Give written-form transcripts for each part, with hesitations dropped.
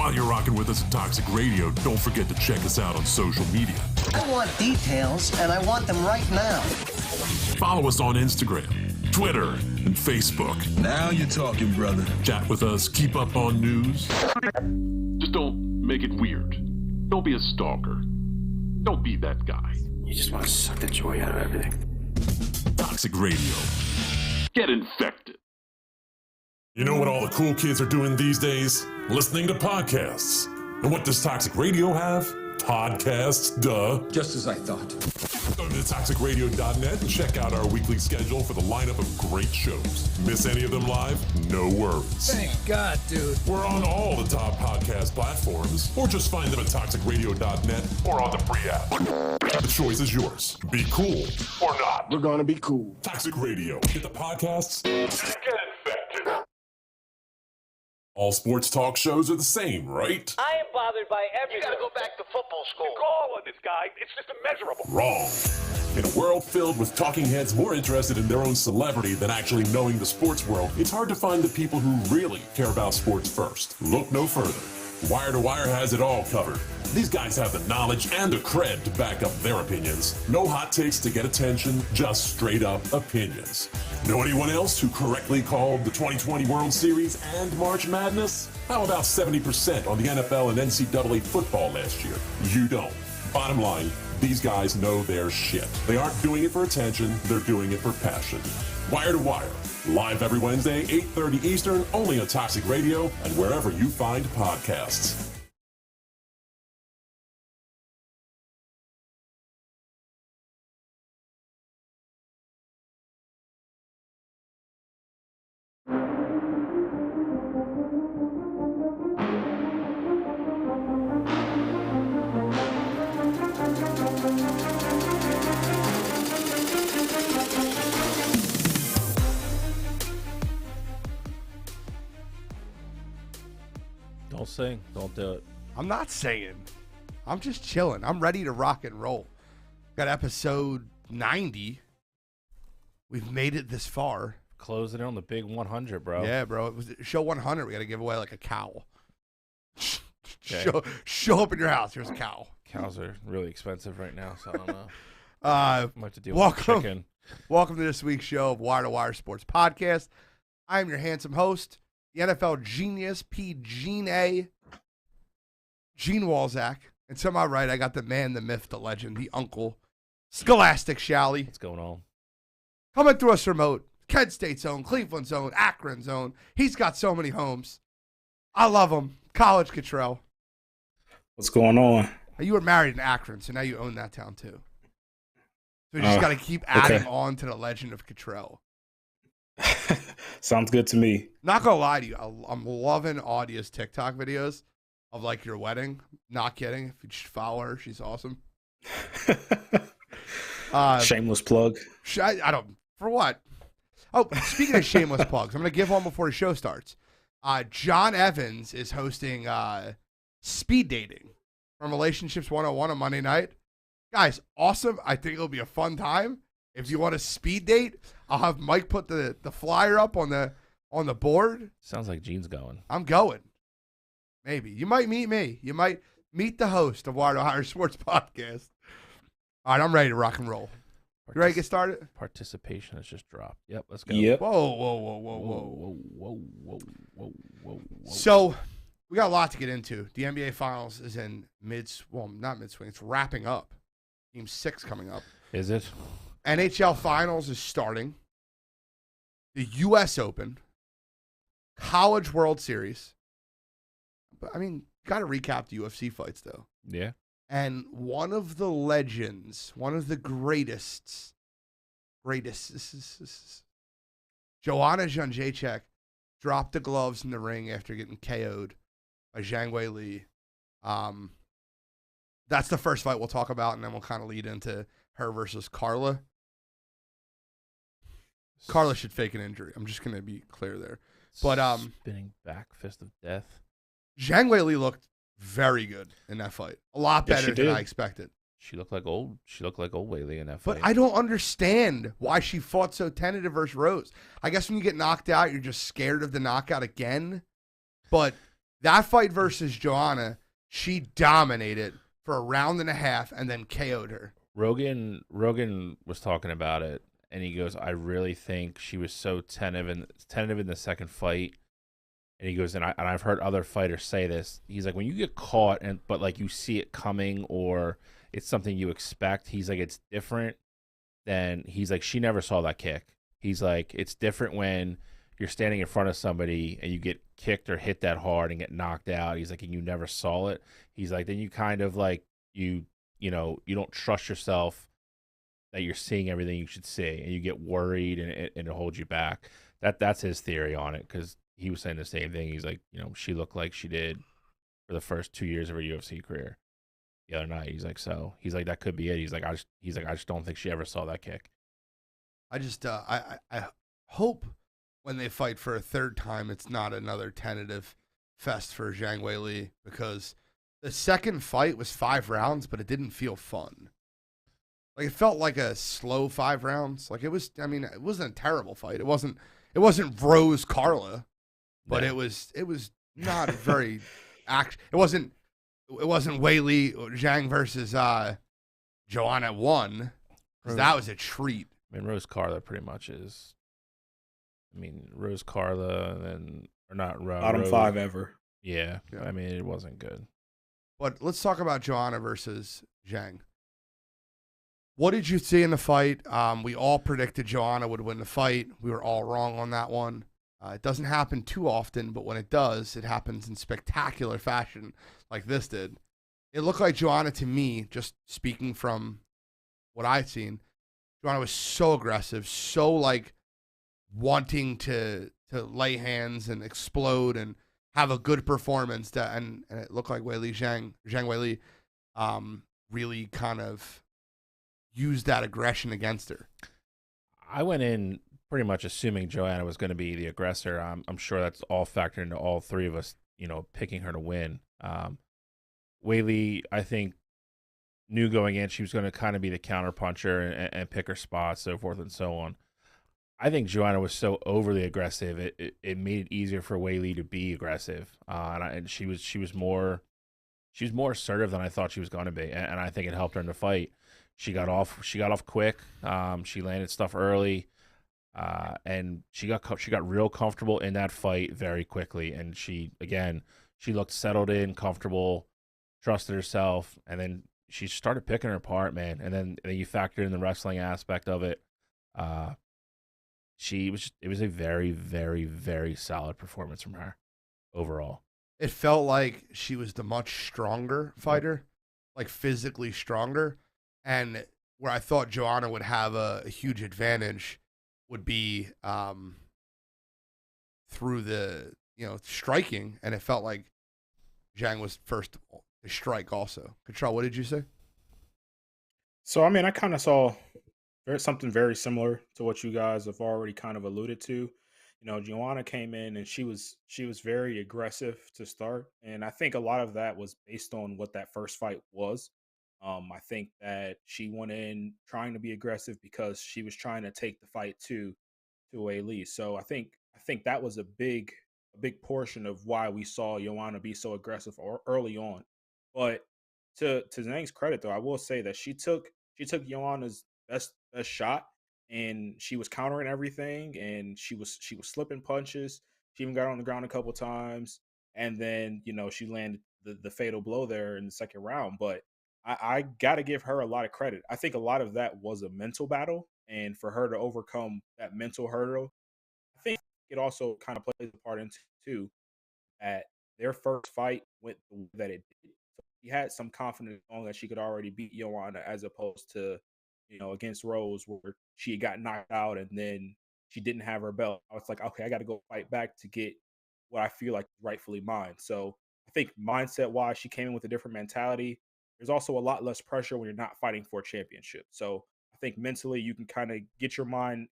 While you're rocking with us at Toxic Radio, don't forget to check us out on social media. I want details, and I want them right now. Follow us on Instagram, Twitter, and Facebook. Now you're talking, brother. Chat with us, keep up on news. Just don't make it weird. Don't be a stalker. Don't be that guy. You just want to suck the joy out of everything. Toxic Radio. Get infected. You know what all the cool kids are doing these days? Listening to podcasts. And what does Toxic Radio have? Podcasts, duh. Just as I thought. Go to toxicradio.net and check out our weekly schedule for the lineup of great shows. Miss any of them live? No worries. Thank God, dude. We're on all the top podcast platforms, or just find them at toxicradio.net or on the free app. The choice is yours. Be cool or not. We're gonna be cool. Toxic Radio. Get the podcasts and get infected. All sports talk shows are the same, right? I am bothered by everything. You gotta go back to football school. The goal of this guy, it's just immeasurable. Wrong. In a world filled with talking heads more interested in their own celebrity than actually knowing the sports world, it's hard to find the people who really care about sports first. Look no further. Wire to Wire has it all covered. These guys have the knowledge and the cred to back up their opinions. No hot takes to get attention, just straight up opinions. Know anyone else who correctly called the 2020 World Series and March Madness? How about 70% on the NFL and NCAA football last year? You don't. Bottom line, these guys know their shit. They aren't doing it for attention, they're doing it for passion. Wire to Wire, live every Wednesday, 8:30 Eastern, only on Toxic Radio and wherever you find podcasts. Don't sing. Don't do it. I'm not singing. I'm just chilling. I'm ready to rock and roll. Got episode 90. We've made it this far. Closing in on the big 100, bro. Yeah, bro. It was show 100. We got to give away like a cow. Okay. Show up in your house. Here's a cow. Cows are really expensive right now, so I don't know. I might have to deal with the chicken. Welcome to this week's show of Wire to Wire Sports Podcast. I am your handsome host, the NFL genius, PGeneA, Gene Walzak. And to my right, I got the man, the myth, the legend, the Uncle Scholastic Shally. What's going on? Coming through us remote, Kent State's own, Cleveland's own, Akron's own. He's got so many homes. I love him. College Cottrell. What's going on? You were married in Akron, so now you own that town too. So we just got to keep adding on to the legend of Cottrell. Sounds good to me. Not going to lie to you. I'm loving Audia's TikTok videos of like your wedding. Not kidding. If you just follow her, she's awesome. Shameless plug. I don't. For what? Oh, speaking of shameless plugs, I'm going to give one before the show starts. John Evans is hosting Speed Dating from Relationships 101 on Monday night. Guys, awesome. I think it'll be a fun time. If you want a speed date, I'll have Mike put the flyer up on the board. Sounds like Gene's going. I'm going. Maybe. You might meet me. You might meet the host of Wire to Wire Sports Podcast. All right, I'm ready to rock and roll. You ready to get started? Participation has just dropped. Yep, let's go. Yep. Whoa. So, we got a lot to get into. The NBA Finals is in not mid-swing. It's wrapping up. Game 6 coming up. Is it? NHL Finals is starting. The U.S. Open. College World Series. But, I mean, got to recap the UFC fights, though. Yeah. And one of the legends, one of the greatest, Joanna Jędrzejczyk dropped the gloves in the ring after getting KO'd by Zhang Weili. That's the first fight we'll talk about, and then we'll kind of lead into her versus Carla. Carla should fake an injury. I'm just going to be clear there. But spinning back fist of death. Zhang Weili looked very good in that fight. A lot better than I expected. She looked like old Weili in that But fight. I don't understand why she fought so tentative versus Rose. I guess when you get knocked out, you're just scared of the knockout again. But That fight versus Joanna, she dominated for a round and a half and then KO'd her. Rogan was talking about it, and he goes, "I really think she was so tentative in the second fight." And he goes, and I've heard other fighters say this. He's like, when you get caught but like you see it coming or it's something you expect, he's like, it's different than, he's like, she never saw that kick. He's like, it's different when you're standing in front of somebody and you get kicked or hit that hard and get knocked out. He's like, and you never saw it. He's like, then you kind of like, you don't trust yourself that you're seeing everything you should see, and you get worried, and it holds you back. That's his theory on it, because he was saying the same thing. He's like, she looked like she did for the first 2 years of her UFC career. The other night, he's like, that could be it. He's like, I just don't think she ever saw that kick. I just I hope when they fight for a third time, it's not another tentative fest for Zhang Weili, because the second fight was 5 rounds, but it didn't feel fun. Like, it felt like a slow 5 rounds. Like, it was, I mean, it wasn't a terrible fight. It wasn't Rose Carla, but it was not very it wasn't Weili Zhang versus Joanna 1. That was a treat. I mean, Rose Carla pretty much is. I mean, Rose Carla, and or not Rose. Bottom 5 ever. Yeah, I mean, it wasn't good. But let's talk about Joanna versus Zhang. What did you see in the fight? We all predicted Joanna would win the fight. We were all wrong on that one. It doesn't happen too often, but when it does, it happens in spectacular fashion like this did. It looked like Joanna, to me, just speaking from what I've seen, Joanna was so aggressive, so like wanting to lay hands and explode and have a good performance, and it looked like Zhang Weili really kind of used that aggression against her. I went in pretty much assuming Joanna was going to be the aggressor. I'm sure that's all factored into all three of us, picking her to win. Weili, I think, knew going in she was going to kind of be the counterpuncher and pick her spots, so forth and so on. I think Joanna was so overly aggressive, it made it easier for Weili to be aggressive, and she was more assertive than I thought she was going to be, and I think it helped her in the fight. She got off quick. She landed stuff early, and she got real comfortable in that fight very quickly. And she looked settled in, comfortable, trusted herself, and then she started picking her apart, man. And then you factor in the wrestling aspect of it. It was a very, very, very solid performance from her overall. It felt like she was the much stronger fighter, like physically stronger. And where I thought Joanna would have a huge advantage would be through the striking, and it felt like Zhang was first to strike also. Control, what did you say? So, I mean, I kind of saw something very similar to what you guys have already kind of alluded to. Joanna came in and she was very aggressive to start, and I think a lot of that was based on what that first fight was. I think that she went in trying to be aggressive because she was trying to take the fight to Weili. So I think that was a big portion of why we saw Joanna be so aggressive early on. But to Zhang's credit, though, I will say that she took Joanna's best shot, and she was countering everything, and she was slipping punches. She even got on the ground a couple times, and then she landed the fatal blow there in the second round. But I got to give her a lot of credit. I think a lot of that was a mental battle, and for her to overcome that mental hurdle, I think it also kind of plays a part into too that their first fight went the way that it did. So she had some confidence knowing that she could already beat Joanna, as opposed to against Rose, where she got knocked out and then she didn't have her belt. I was like, okay, I got to go fight back to get what I feel like is rightfully mine. So I think mindset-wise, she came in with a different mentality. There's also a lot less pressure when you're not fighting for a championship. So I think mentally you can kind of get your mind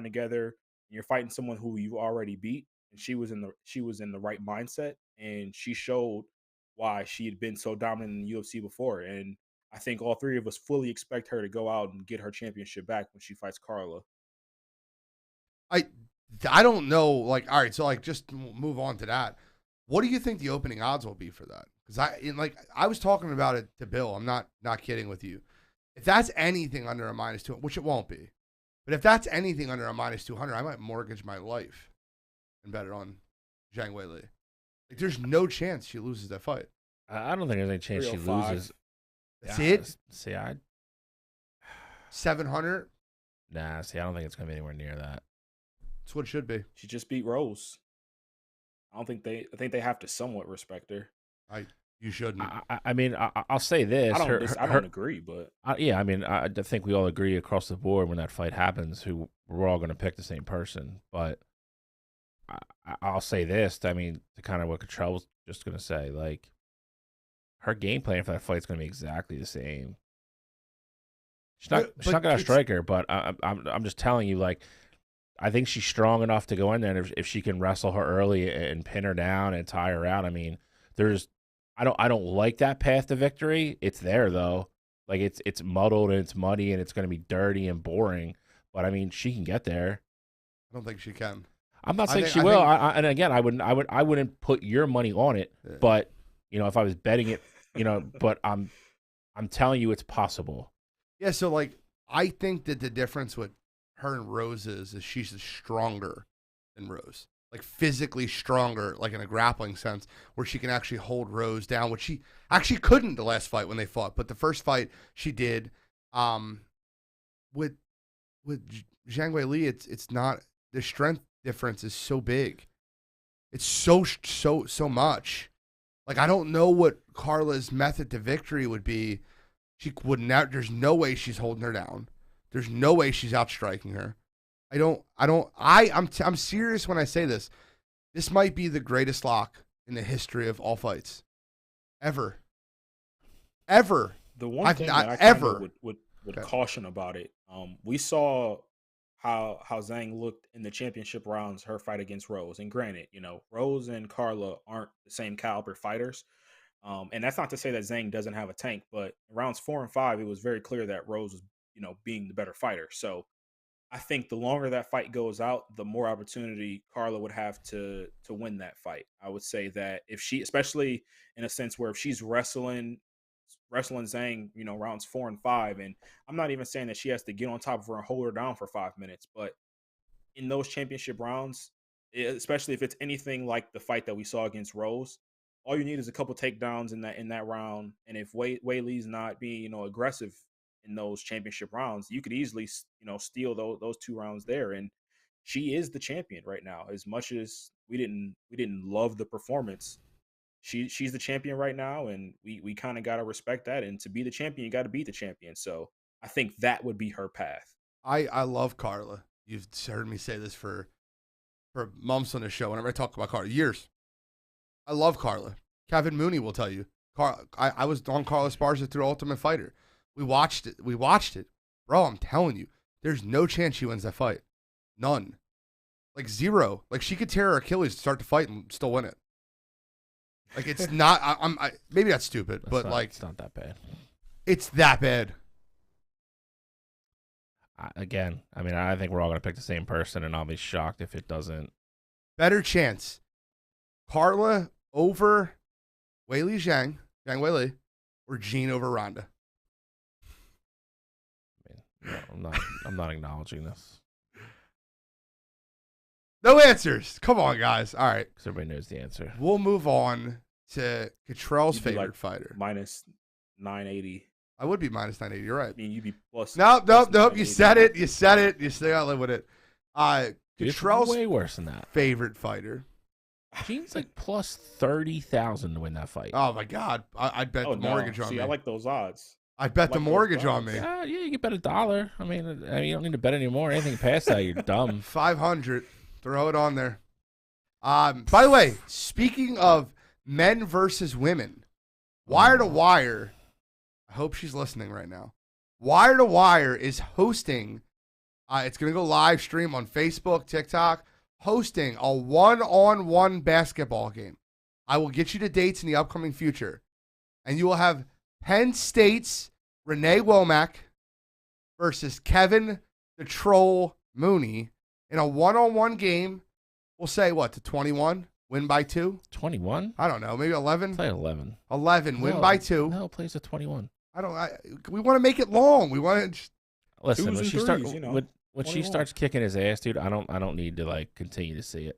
together, and you're fighting someone who you already beat. And she was in the right mindset, and she showed why she had been so dominant in the UFC before. And I think all three of us fully expect her to go out and get her championship back when she fights Carla. I don't know. Like, all right, so like just move on to that. What do you think the opening odds will be for that? Because I was talking about it to Bill. I'm not kidding with you. If that's anything under a -200, which it won't be, but if that's anything under a -200, I might mortgage my life and bet it on Zhang Weili. Like, there's no chance she loses that fight. I don't think there's any chance she 305. loses. That's it? See, 700? I don't think it's going to be anywhere near that. That's what it should be. She just beat Rose. I think they have to somewhat respect her. You shouldn't. I mean, I'll say this. I don't agree, but yeah, I mean, I think we all agree across the board when that fight happens, we're all going to pick the same person. But I'll say this. I mean, to kind of what Cottrell was just going to say, like, her game plan for that fight is going to be exactly the same. She's not going to strike her, but I'm just telling you, like, I think she's strong enough to go in there, and if she can wrestle her early and pin her down and tie her out, I mean, I don't like that path to victory. It's there though. Like it's muddled and it's muddy and it's going to be dirty and boring. But I mean, she can get there. I don't think she can. I'm not saying she will. And again, I wouldn't put your money on it. Yeah. But if I was betting it, but I'm telling you, it's possible. Yeah. So like, I think that the difference with her and Rose is she's stronger than Rose. Like physically stronger, like in a grappling sense, where she can actually hold Rose down, which she actually couldn't the last fight when they fought. But the first fight she did, with Zhang Weili, it's not, the strength difference is so big. It's so much. Like, I don't know what Carla's method to victory would be. She would not. There's no way she's holding her down. There's no way she's outstriking her. I'm serious when I say this. This might be the greatest lock in the history of all fights. Ever. The one thing that I kind of would Okay. caution about it, we saw how Zhang looked in the championship rounds, her fight against Rose. And granted, Rose and Carla aren't the same caliber fighters. And that's not to say that Zhang doesn't have a tank, but in rounds 4 and 5, it was very clear that Rose was, being the better fighter. So I think the longer that fight goes out, the more opportunity Carla would have to win that fight. I would say that if she, especially in a sense where if she's wrestling Zhang, rounds 4 and 5, and I'm not even saying that she has to get on top of her and hold her down for 5 minutes, but in those championship rounds, especially if it's anything like the fight that we saw against Rose, all you need is a couple takedowns in that round, and if Weili's not being aggressive in those championship rounds, you could easily steal those 2 rounds there, and she is the champion right now. As much as we didn't love the performance, she's the champion right now, and we kind of got to respect that. And to be the champion, you got to beat the champion. So I think that would be her path. I love Carla. You've heard me say this for months on the show. Whenever I talk about Carla, years. I love Carla. Kevin Mooney will tell you. I was on Carla Esparza through Ultimate Fighter. We watched it. Bro, I'm telling you, there's no chance she wins that fight. None. Like, zero. Like, she could tear her Achilles to start the fight and still win it. Like, it's not, maybe that's stupid, but it's not that bad. It's that bad. Again, I mean, I think we're all going to pick the same person, and I'll be shocked if it doesn't. Better chance. Carla over Zhang Weili, or Jean over Ronda. No, I'm not acknowledging this. No answers. Come on, guys. All right. Because everybody knows the answer. We'll move on to Cottrell's You'd be favorite like fighter. Minus 980. I would be minus 980. You're right. I mean, you'd be plus. Nope. plus You 980. said it. You still got to live with it. It's Cottrell's way worse than that. favorite fighter. Jean's like plus 30,000 to win that fight. Oh, my God. I'd bet the mortgage on See, me. I like those odds. I'd bet the like mortgage those on me. Yeah, you can bet $1. I mean, you don't need to bet anymore. Anything past that, you're dumb. 500. Throw it on there. By the way, speaking of men versus women, Wire to Wire, I hope she's listening right now. Wire to Wire is hosting, it's going to go live stream on Facebook, TikTok, hosting a one-on-one basketball game. I will get you the dates in the upcoming future. And you will have Penn State's Renee Womack versus Kevin the Troll Mooney in a one-on-one game. We'll say, what, to 21? win by 2. 21? I don't know, maybe 11. Play at 11. 11, win by 2. No, plays at 21. We want to make it long. We want to. Listen, Twos when and she starts, threes, you know, when she 21. starts kicking his ass, dude, I don't need to like continue to see it.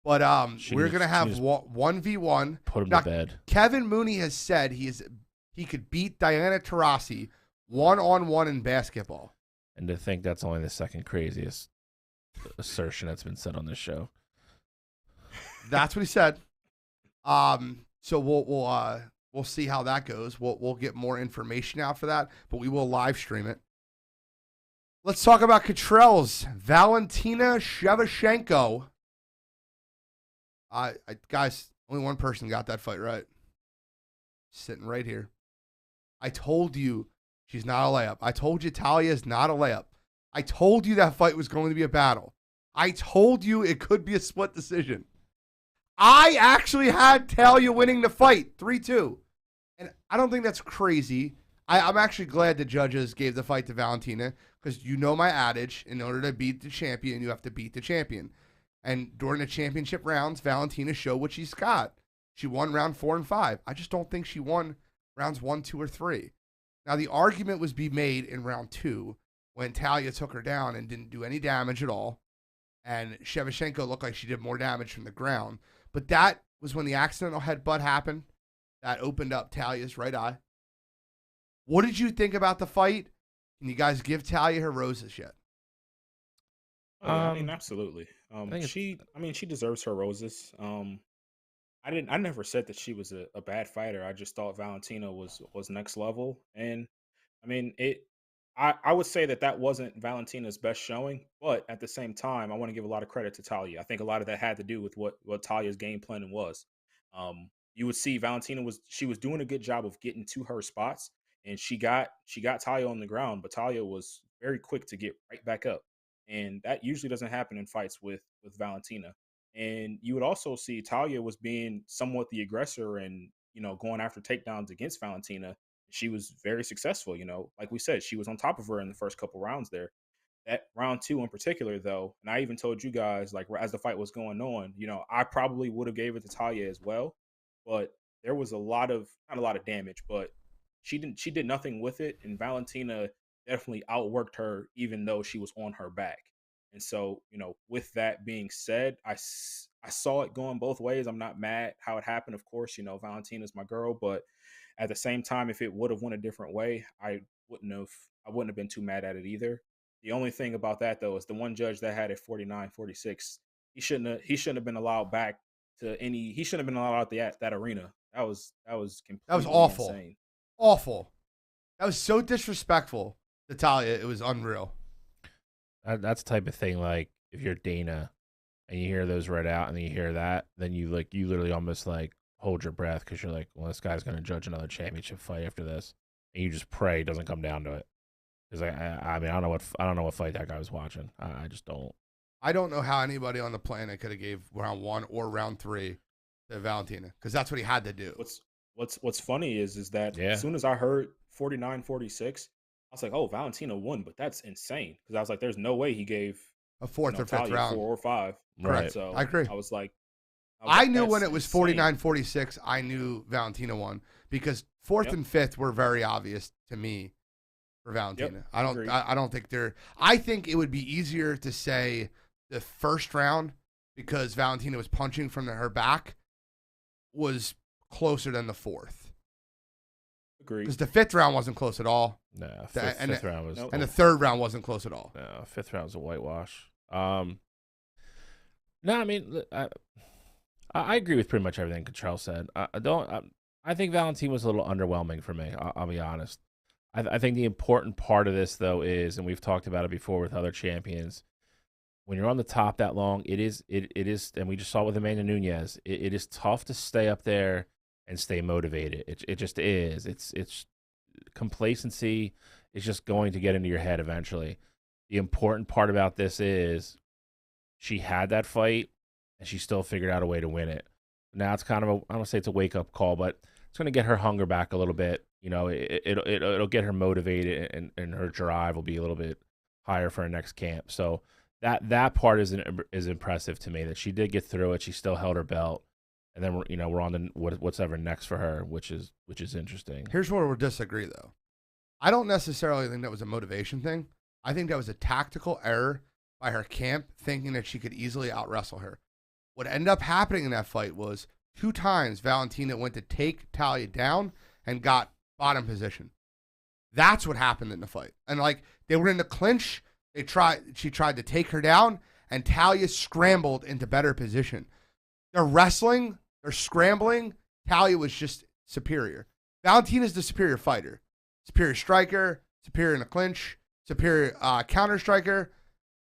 But She we're needs- gonna she have needs- 1v1. Put him Now, to bed. Kevin Mooney has said he could beat Diana Taurasi 1-on-1 in basketball. And to think that's only the second craziest assertion that's been said on this show. That's what he said. So we'll see how that goes. We'll get more information out for that, but we will live stream it. Let's talk about Cottrell's Valentina Shevchenko. Guys, only one person got that fight right. Sitting right here. I told you she's not a layup. I told you Talia is not a layup. I told you that fight was going to be a battle. I told you it could be a split decision. I actually had Talia winning the fight 3-2. And I don't think that's crazy. I'm actually glad the judges gave the fight to Valentina because you know my adage, in order to beat the champion, you have to beat the champion. And during the championship rounds, Valentina showed what she's got. She won round 4 and 5. I just don't think she won rounds 1, 2, or 3. Now, the argument was be made in round 2 when Talia took her down and didn't do any damage at all. And Shevchenko looked like she did more damage from the ground. But that was when the accidental headbutt happened. That opened up Talia's right eye. What did you think about the fight? Can you guys give Talia her roses yet? Oh, yeah, I mean, absolutely. think She deserves her roses. I never said that she was a bad fighter. I just thought Valentina was next level. And I mean, I would say that wasn't Valentina's best showing, but at the same time, I want to give a lot of credit to Talia. I think a lot of that had to do with what Talia's game plan was. You would see Valentina was doing a good job of getting to her spots, and she got Talia on the ground, but Talia was very quick to get right back up. And that usually doesn't happen in fights with Valentina. And you would also see Talia was being somewhat the aggressor and, going after takedowns against Valentina. She was very successful, like we said, she was on top of her in the first couple rounds there. That round 2 in particular, though, and I even told you guys, like, as the fight was going on, I probably would have gave it to Talia as well, but there was not a lot of damage, but she did nothing with it, and Valentina definitely outworked her, even though she was on her back. And so, with that being said, I saw it going both ways. I'm not mad how it happened. Of course, Valentina's my girl, but at the same time, if it would have went a different way, I wouldn't have been too mad at it either. The only thing about that, though, is the one judge that had it 49-46, he shouldn't have been allowed back to any. He shouldn't have been allowed out that arena. That was completely That was awful. insane. Awful. That was so disrespectful to Talia. It was unreal. That's the type of thing, like, if you're Dana and you hear those read out and then you hear that, then you literally almost like hold your breath because you're like, well, this guy's going to judge another championship fight after this. And you just pray it doesn't come down to it. Because I don't know what fight that guy was watching. I just don't. I don't know how anybody on the planet could have gave round 1 or round 3 to Valentina because that's what he had to do. What's funny is that as soon as I heard 49-46, I was like, oh, Valentina won, but that's insane. Because I was like, there's no way he gave a 4th or 5th Talia round. 4 or 5. Right. So I agree. I was like, I knew when it was insane. 49-46, I knew Valentina won because 4th and 5th were very obvious to me for Valentina. Yep, I don't think they're. I think it would be easier to say the first round because Valentina was punching from her back was closer than the 4th. Agreed. Because the 5th round wasn't close at all. No, and fifth round was. And the 3rd round wasn't close at all. No, 5th round was a whitewash. No, I mean, I agree with pretty much everything Cottrell said. I think Valentina was a little underwhelming for me. I'll be honest. I think the important part of this, though, is, and we've talked about it before with other champions, when you're on the top that long, it is, and we just saw it with Amanda Nunes. It is tough to stay up there and stay motivated. It just is. It's complacency is just going to get into your head eventually. The important part about this is she had that fight and she still figured out a way to win it. Now it's kind of I don't want to say it's a wake up call, but it's going to get her hunger back a little bit. It'll get her motivated and her drive will be a little bit higher for her next camp. So that part is impressive to me, that she did get through it. She still held her belt, and then we're on to what's ever next for her, which is interesting. Here's where we'll disagree, though. I don't necessarily think that was a motivation thing. I think that was a tactical error by her camp, thinking that she could easily out-wrestle her. What ended up happening in that fight was 2 times Valentina went to take Talia down and got bottom position. That's what happened in the fight. And like, they were in the clinch. She tried to take her down, and Talia scrambled into better position. They're wrestling, they're scrambling. Talia was just superior. Valentina's the superior fighter. Superior striker, superior in the clinch, superior counter striker.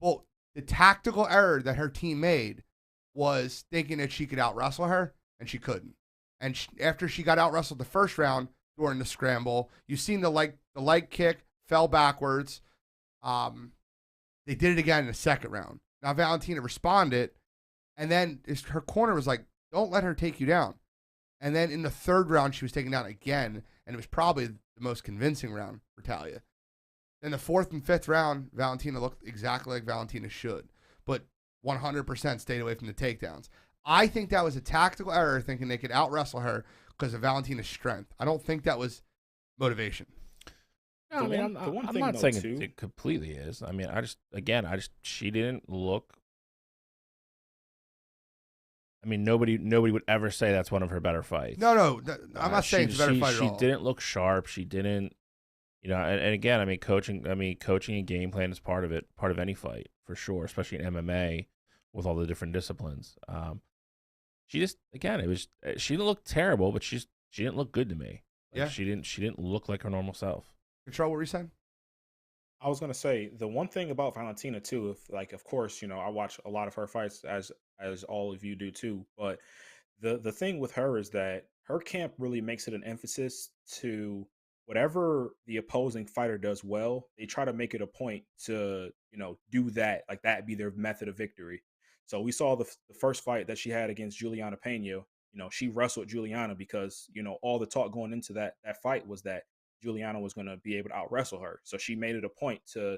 Well, the tactical error that her team made was thinking that she could out-wrestle her, and she couldn't. And after she got out-wrestled the first round during the scramble, you've seen the leg kick, fell backwards. They did it again in the second round. Now, Valentina responded, and then her corner was like, don't let her take you down. And then in the third round, she was taken down again, and it was probably the most convincing round for Talia. In the fourth and fifth round, Valentina looked exactly like Valentina should, but 100% stayed away from the takedowns. I think that was a tactical error, thinking they could out-wrestle her because of Valentina's strength. I don't think that was motivation. No, I mean, I'm not saying it completely is. I mean, she didn't look. I mean, nobody would ever say that's one of her better fights. No, I'm not saying it's a better fight at all. She didn't look sharp. She didn't, and again, I mean, coaching and game plan is part of it, part of any fight for sure, especially in MMA with all the different disciplines. She just, again, she didn't look terrible, but she didn't look good to me. Like, yeah, she didn't look like her normal self. Control, what were you saying? I was gonna say the one thing about Valentina too, of course, I watch a lot of her fights as all of you do too. But the thing with her is that her camp really makes it an emphasis to whatever the opposing fighter does well, they try to make it a point to do that, like that be their method of victory. So we saw the first fight that she had against Juliana Pena. She wrestled Juliana because all the talk going into that fight was that Juliana was going to be able to out-wrestle her. So she made it a point to,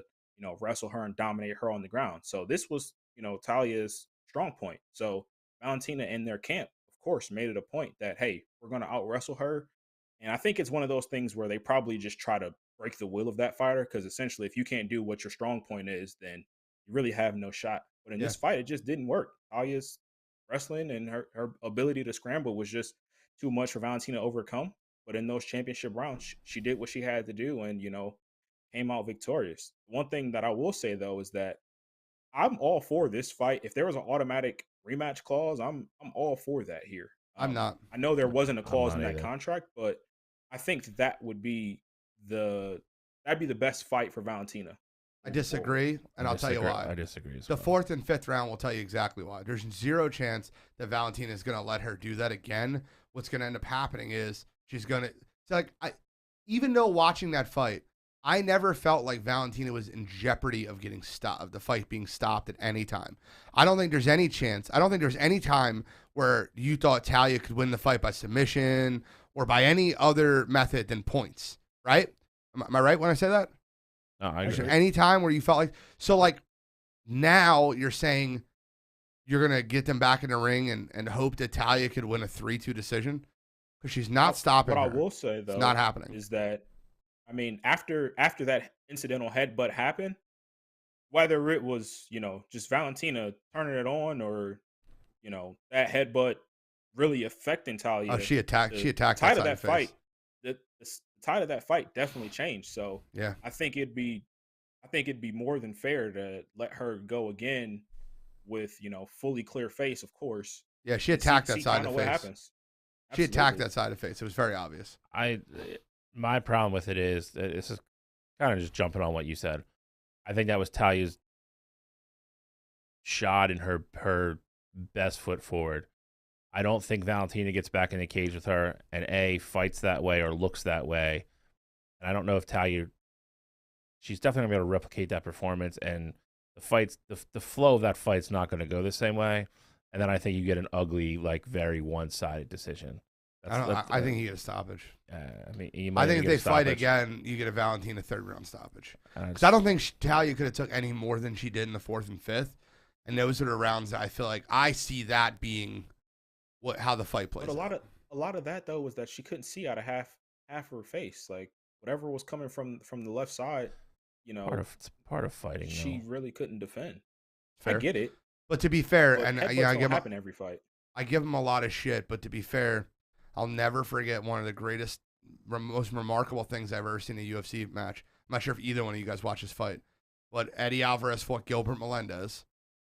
wrestle her and dominate her on the ground. So this was, Talia's strong point. So Valentina in their camp, of course, made it a point that, hey, we're going to out-wrestle her. And I think it's one of those things where they probably just try to break the will of that fighter, because essentially if you can't do what your strong point is, then you really have no shot. But in this fight, it just didn't work. Talia's wrestling and her ability to scramble was just too much for Valentina to overcome. But in those championship rounds, she did what she had to do and, came out victorious. One thing that I will say, though, is that I'm all for this fight. If there was an automatic rematch clause, I'm all for that here. I'm not. I know there wasn't a clause in that contract, but I think that would be that'd be the best fight for Valentina. I disagree, and I'll tell you why. I disagree as well. The fourth and fifth round will tell you exactly why. There's zero chance that Valentina is going to let her do that again. What's going to end up happening is she's going to. It's like even though watching that fight, I never felt like Valentina was in jeopardy of getting stopped, of the fight being stopped at any time. I don't think there's any chance. I don't think there's any time where you thought Talia could win the fight by submission or by any other method than points. Right? Am I right when I say that? No, I agree. Any time where you felt like now you're saying you're gonna get them back in the ring and hope that Talia could win a 3-2 decision, because she's not stopping. What her. I will say though, it's not happening. Is that after that incidental headbutt happened, whether it was just Valentina turning it on or that headbutt really affecting Talia. Oh, she attacked. She attacked. The tide of that fight. The tide of that fight definitely changed. So yeah, I think it'd be more than fair to let her go again with fully clear face, of course. Yeah, she attacked that side of the what face. Happens. She attacked that side of the face. It was very obvious. My problem with it is this is kind of just jumping on what you said. I think that was Talia's shot in her best foot forward. I don't think Valentina gets back in the cage with her and fights that way or looks that way. And I don't know if Talia, she's definitely going to be able to replicate that performance. And the flow of that fight's not going to go the same way. And then I think you get an ugly, very one-sided decision. I think he get a stoppage. I mean, he I might think even if get they a fight stoppage. again, you get a Valentina third-round stoppage. And Because I don't think Talia could have took any more than she did in the fourth and fifth. And those are the rounds that I feel like I see that being how the fight plays. But out. a lot of that though was that she couldn't see out of half of her face. Like whatever was coming from the left side, it's part of fighting. she though. really couldn't defend. Fair. I get it. But to be fair, But and headbutts I don't give happen every fight. I give him a lot of shit, but to be fair, I'll never forget one of the greatest, most remarkable things I've ever seen in a UFC match. I'm not sure if either one of you guys watched this fight, but Eddie Alvarez fought Gilbert Melendez,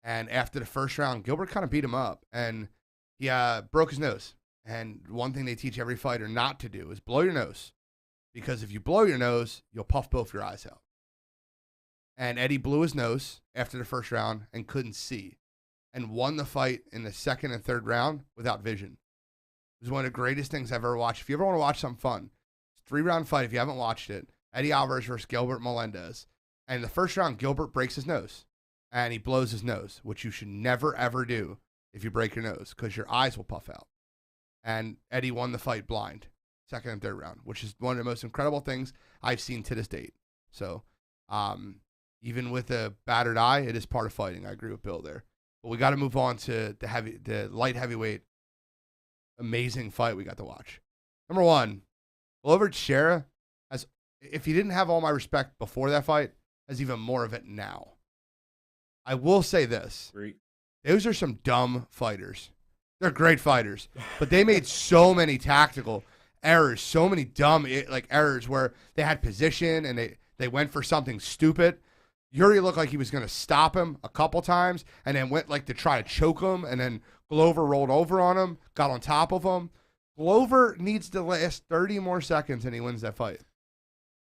and after the first round, Gilbert kind of beat him up, and he broke his nose. And one thing they teach every fighter not to do is blow your nose, because if you blow your nose, you'll puff both your eyes out. And Eddie blew his nose after the first round and couldn't see, and won the fight in the second and third round without vision. It was one of the greatest things I've ever watched. If you ever want to watch something fun, it's a 3-round fight. If you haven't watched it, Eddie Alvarez versus Gilbert Melendez. And in the first round, Gilbert breaks his nose, and he blows his nose, which you should never, ever do if you break your nose, because your eyes will puff out. And Eddie won the fight blind, second and third round, which is one of the most incredible things I've seen to this date. So even with a battered eye, it is part of fighting. I agree with Bill there. But we got to move on to the light heavyweight amazing fight we got to watch. Number one, Glover Teixeira has, if he didn't have all my respect before that fight, has even more of it now. I will say this. Great. Those are some dumb fighters. They're great fighters, but they made so many tactical errors, so many dumb errors where they had position and they went for something stupid. Yuri looked like he was going to stop him a couple times and then went to try to choke him, and then Glover rolled over on him, got on top of him. Glover needs to last 30 more seconds and he wins that fight.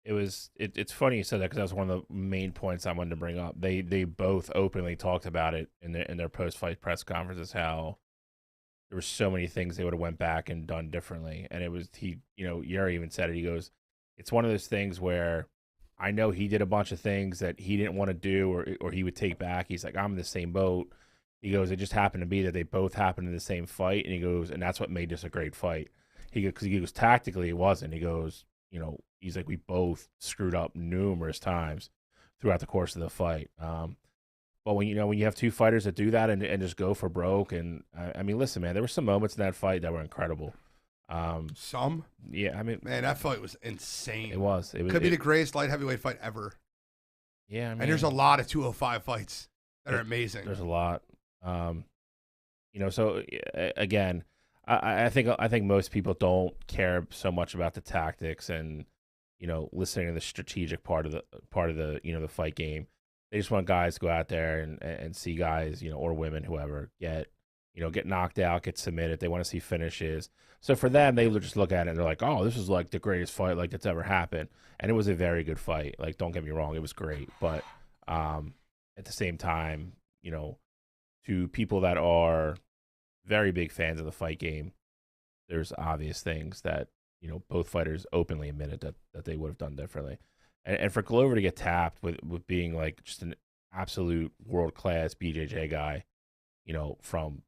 It's funny you said that, because that was one of the main points I wanted to bring up. They both openly talked about it in their post-fight press conferences, how there were so many things they would have went back and done differently. And it was, Yuri even said it. He goes, it's one of those things where I know he did a bunch of things that he didn't want to do or he would take back. He's like, I'm in the same boat. He goes, it just happened to be that they both happened in the same fight. And he goes, and that's what made this a great fight. Because he goes, tactically it wasn't. He goes, he's like, we both screwed up numerous times throughout the course of the fight. But when you have two fighters that do that and just go for broke, and I mean, listen, man, there were some moments in that fight that were incredible. Yeah, I mean, man, that fight was insane. It was. Could be the greatest light heavyweight fight ever. Yeah, I mean, and there's a lot of 205 fights that are amazing. There's a lot. So again, I think most people don't care so much about the tactics and listening to the strategic part of the the fight game. They just want guys to go out there and see guys, or women, whoever, get knocked out, get submitted. They want to see finishes. So for them, they just look at it and they're like, oh, this is like the greatest fight that's ever happened. And it was a very good fight. Like, don't get me wrong, it was great. But at the same time, to people that are very big fans of the fight game, there's obvious things that, both fighters openly admitted that they would have done differently. And for Glover to get tapped with being like just an absolute world-class BJJ guy, from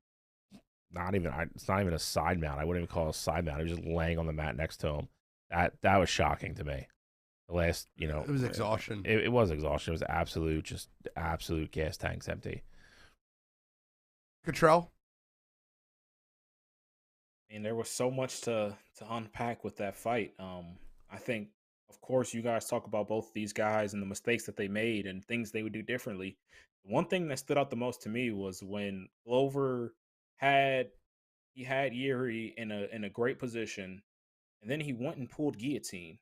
it's not even a side mount. I wouldn't even call it a side mount. He was just laying on the mat next to him. That was shocking to me. The last, it was exhaustion. It was exhaustion. It was absolute gas tanks empty. Cottrell? And there was so much to unpack with that fight. I think, of course, you guys talk about both these guys and the mistakes that they made and things they would do differently. The one thing that stood out the most to me was when Glover had Yuri in a great position, and then he went and pulled guillotine.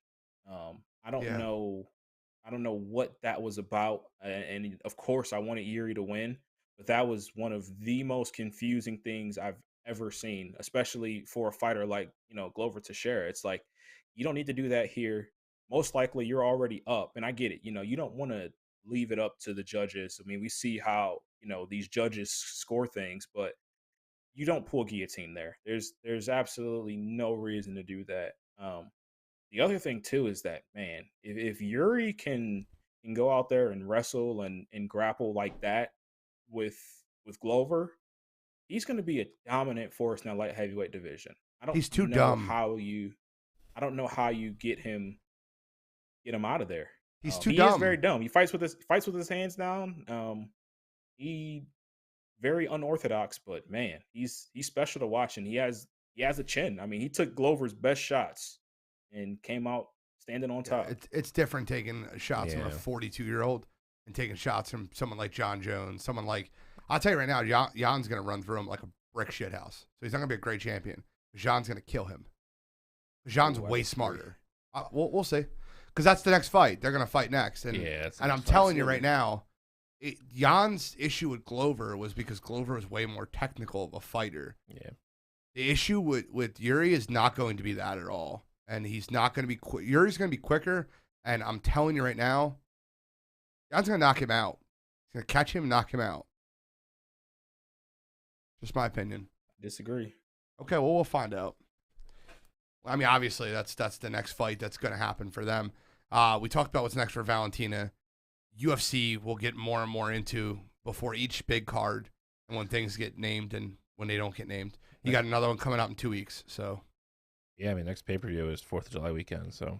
I don't know what that was about, and of course, I wanted Yuri to win, but that was one of the most confusing things I've ever seen, especially for a fighter like Glover Teixeira. It's like, you don't need to do that here. Most likely you're already up, and I get it. You don't want to leave it up to the judges. I mean, we see how these judges score things, but you don't pull guillotine there. There's absolutely no reason to do that. The other thing too is that, man, if Yuri can go out there and wrestle and grapple like that with Glover, he's going to be a dominant force in that light heavyweight division. I don't He's too know dumb. I don't know how you get him out of there. He's too he dumb. Is very dumb. He fights with his hands down. He very unorthodox, but man, he's special to watch, and he has a chin. I mean, he took Glover's best shots and came out standing on top. It's different taking shots from a Yeah. 42-year-old and taking shots from someone like John Jones. Someone like, I'll tell you right now, Jan's going to run through him like a brick shit house. So he's not going to be a great champion. Jan's going to kill him. Jan's way smarter. We'll see. Because that's the next fight. They're going to fight next. And, Yeah, and I'm telling you right now, Jan's issue with Glover was because Glover was way more technical of a fighter. Yeah. The issue with Yuri is not going to be that at all. And he's not going to be Yuri's going to be quicker. And I'm telling you right now, Jan's going to knock him out. He's going to catch him and knock him out. Just my opinion. Disagree. Okay, well, we'll find out. I mean, obviously, that's the next fight that's going to happen for them. We talked about what's next for Valentina. UFC will get more and more into before each big card and when things get named and when they don't get named. You got another one coming out in 2 weeks. So Yeah, I mean, next pay-per-view is 4th of July weekend, so.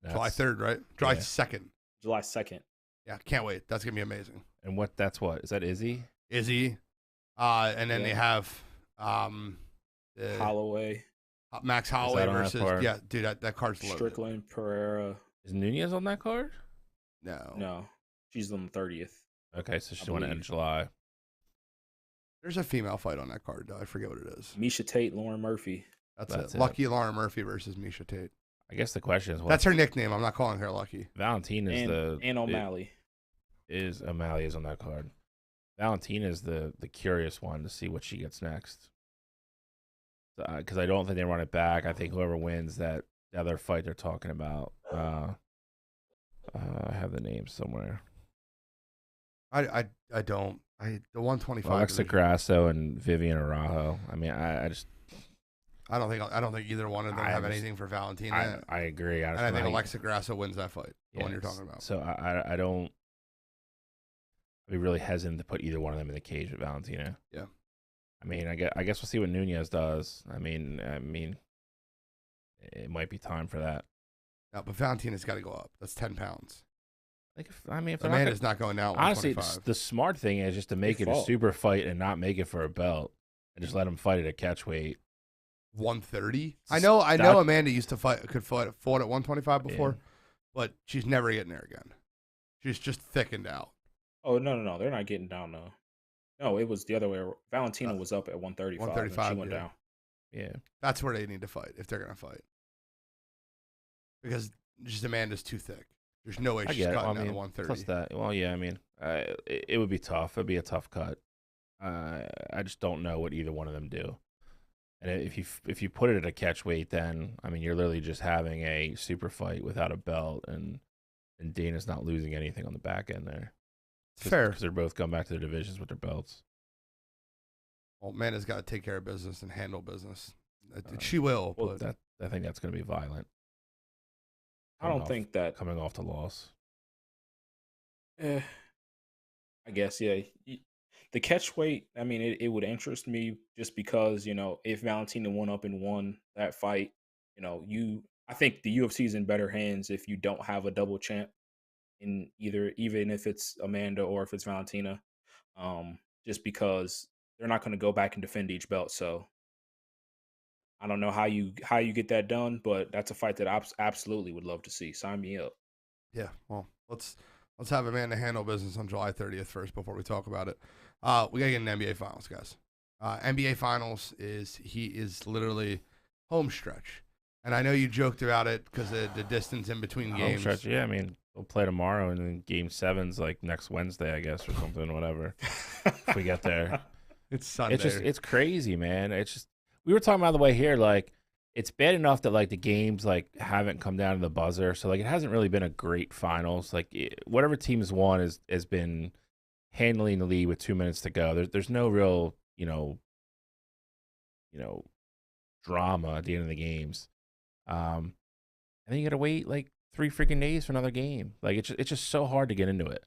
July 3rd, right? July 2nd. July 2nd. Yeah, can't wait. That's going to be amazing. And that's what? Is that Izzy? Izzy. And then they have Holloway. Max Holloway on that versus, card? yeah, dude, that card's loaded. Strickland, Pereira. Is Nunez on that card? No. She's on the 30th. Okay, so she's I on the end believe. of July. There's a female fight on that card, though. I forget what it is. Misha Tate, Lauren Murphy. That's it. Lucky Lauren Murphy versus Misha Tate. I guess the question is, That's her nickname. I'm not calling her Lucky. Valentina is and O'Malley. O'Malley is on that card. Valentina is the curious one to see what she gets next. Because I don't think they run it back. I think whoever wins that other fight they're talking about. I have the name somewhere. I don't. The 125. Alexa Grasso and Vivian Arajo. I mean, I just. I don't think either one of them have anything for Valentina. I agree. And I think Alexa Grasso wins that fight. The one you're talking about. So I don't. I'd be really hesitant to put either one of them in the cage with Valentina. Yeah. I mean, I guess we'll see what Nunez does. I mean, it might be time for that. No, but Valentina's got to go up. That's 10 pounds. Like, if Amanda's not going down. Honestly, the smart thing is just to make it a super fight and not make it for a belt, and just let them fight at a catch weight. 130. I know. Amanda used to fought at 125 before, but she's never getting there again. She's just thickened out. Oh no, they're not getting down though. No, it was the other way. Valentina was up at 135. 135. She went down. Yeah, that's where they need to fight if they're gonna fight. Because just Amanda's too thick. There's no way she's cutting down to 130. Plus that. Well, yeah. I mean, it would be tough. It'd be a tough cut. I just don't know what either one of them do. And if you put it at a catch weight, then I mean you're literally just having a super fight without a belt, and Dana's not losing anything on the back end there. Fair, because they're both going back to their divisions with their belts. Well, Amanda's got to take care of business and handle business. She will, Well, but I think that's going to be violent. I don't think that coming off the loss. I guess yeah. The catch weight, I mean, it would interest me just because, if Valentina went up and won that fight, I think the UFC is in better hands if you don't have a double champ in even if it's Amanda or if it's Valentina, just because they're not going to go back and defend each belt. So I don't know how you get that done, but that's a fight that I absolutely would love to see. Sign me up. Yeah, well, let's have Amanda handle business on July 30th first before we talk about it. We gotta get in NBA Finals, guys. NBA Finals is literally home stretch, and I know you joked about it because of the distance in between Home games. stretch, yeah. I mean, we'll play tomorrow, and then Game 7's like next Wednesday, I guess, or something, whatever. If we get there, It's Sunday. It's crazy, man. It's just we were talking about the way here, like it's bad enough that like the games like haven't come down to the buzzer, so like it hasn't really been a great finals. Like whatever teams won has been handling the lead with 2 minutes to go. There's no real drama at the end of the games. And then you gotta wait like 3 freaking days for another game. Like it's just so hard to get into it.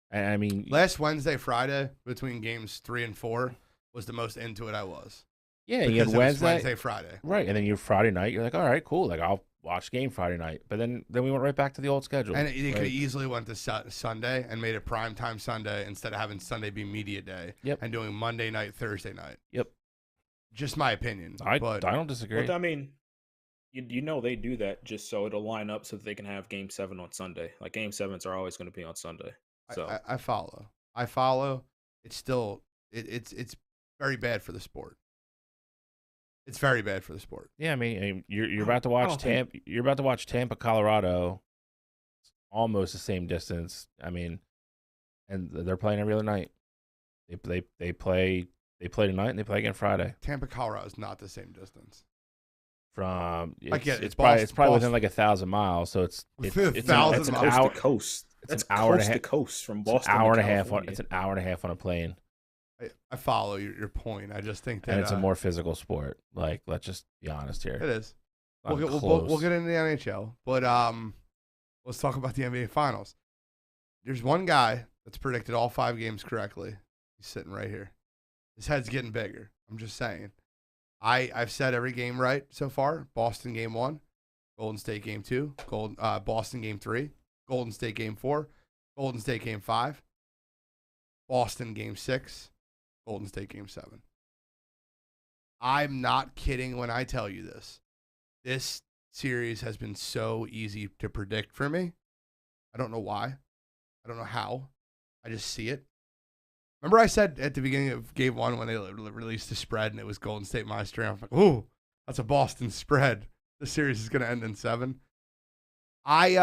And I mean, last Wednesday, Friday between games 3 and 4 was the most into it I was. Yeah, you because had it was Wednesday, Wednesday, Friday. right? And then you Friday night. You're like, all right, cool. Like I'll watch game Friday night. But then we went right back to the old schedule. And they could have Like, easily went to Sunday and made it primetime Sunday instead of having Sunday be media day. Yep. And doing Monday night, Thursday night. Yep. Just my opinion. I but don't disagree. But I mean, you know they do that just so it'll line up so that they can have Game 7 on Sunday. Like Game 7s are always going to be on Sunday. So I follow. I follow. It's still it's very bad for the sport. It's very bad for the sport. Yeah, I mean, you're about to I watch don't think- Tampa. You're about to watch Tampa, Colorado. It's almost the same distance. I mean, and they're playing every other night. They play tonight and they play again Friday. Tampa, Colorado is not the same distance. From I get it. it's probably Boston. within like 1,000 miles. So it's Within it's 1,000 that's an miles. coast hour. to coast. It's That's an hour and a coast to half- coast from It's an Boston. hour to and a half. California. It's an hour and a half on a plane, I follow your point. I just think that and it's a more physical sport. Like, let's just be honest here. it is. Not We'll close. get into the NHL, but let's talk about the NBA Finals. There's one guy that's predicted all 5 games correctly. He's sitting right here. His head's getting bigger. I'm just saying. I've said every game right so far. Boston game 1, Golden State game 2, Boston game 3, Golden State game 4, Golden State game 5, Boston game 6, Golden State game 7. I'm not kidding when I tell you this. This series has been so easy to predict for me. I don't know why. I don't know how. I just see it. Remember I said at the beginning of game 1 when they released the spread and it was Golden State minus 3. I'm like, ooh, that's a Boston spread. The series is going to end in 7. The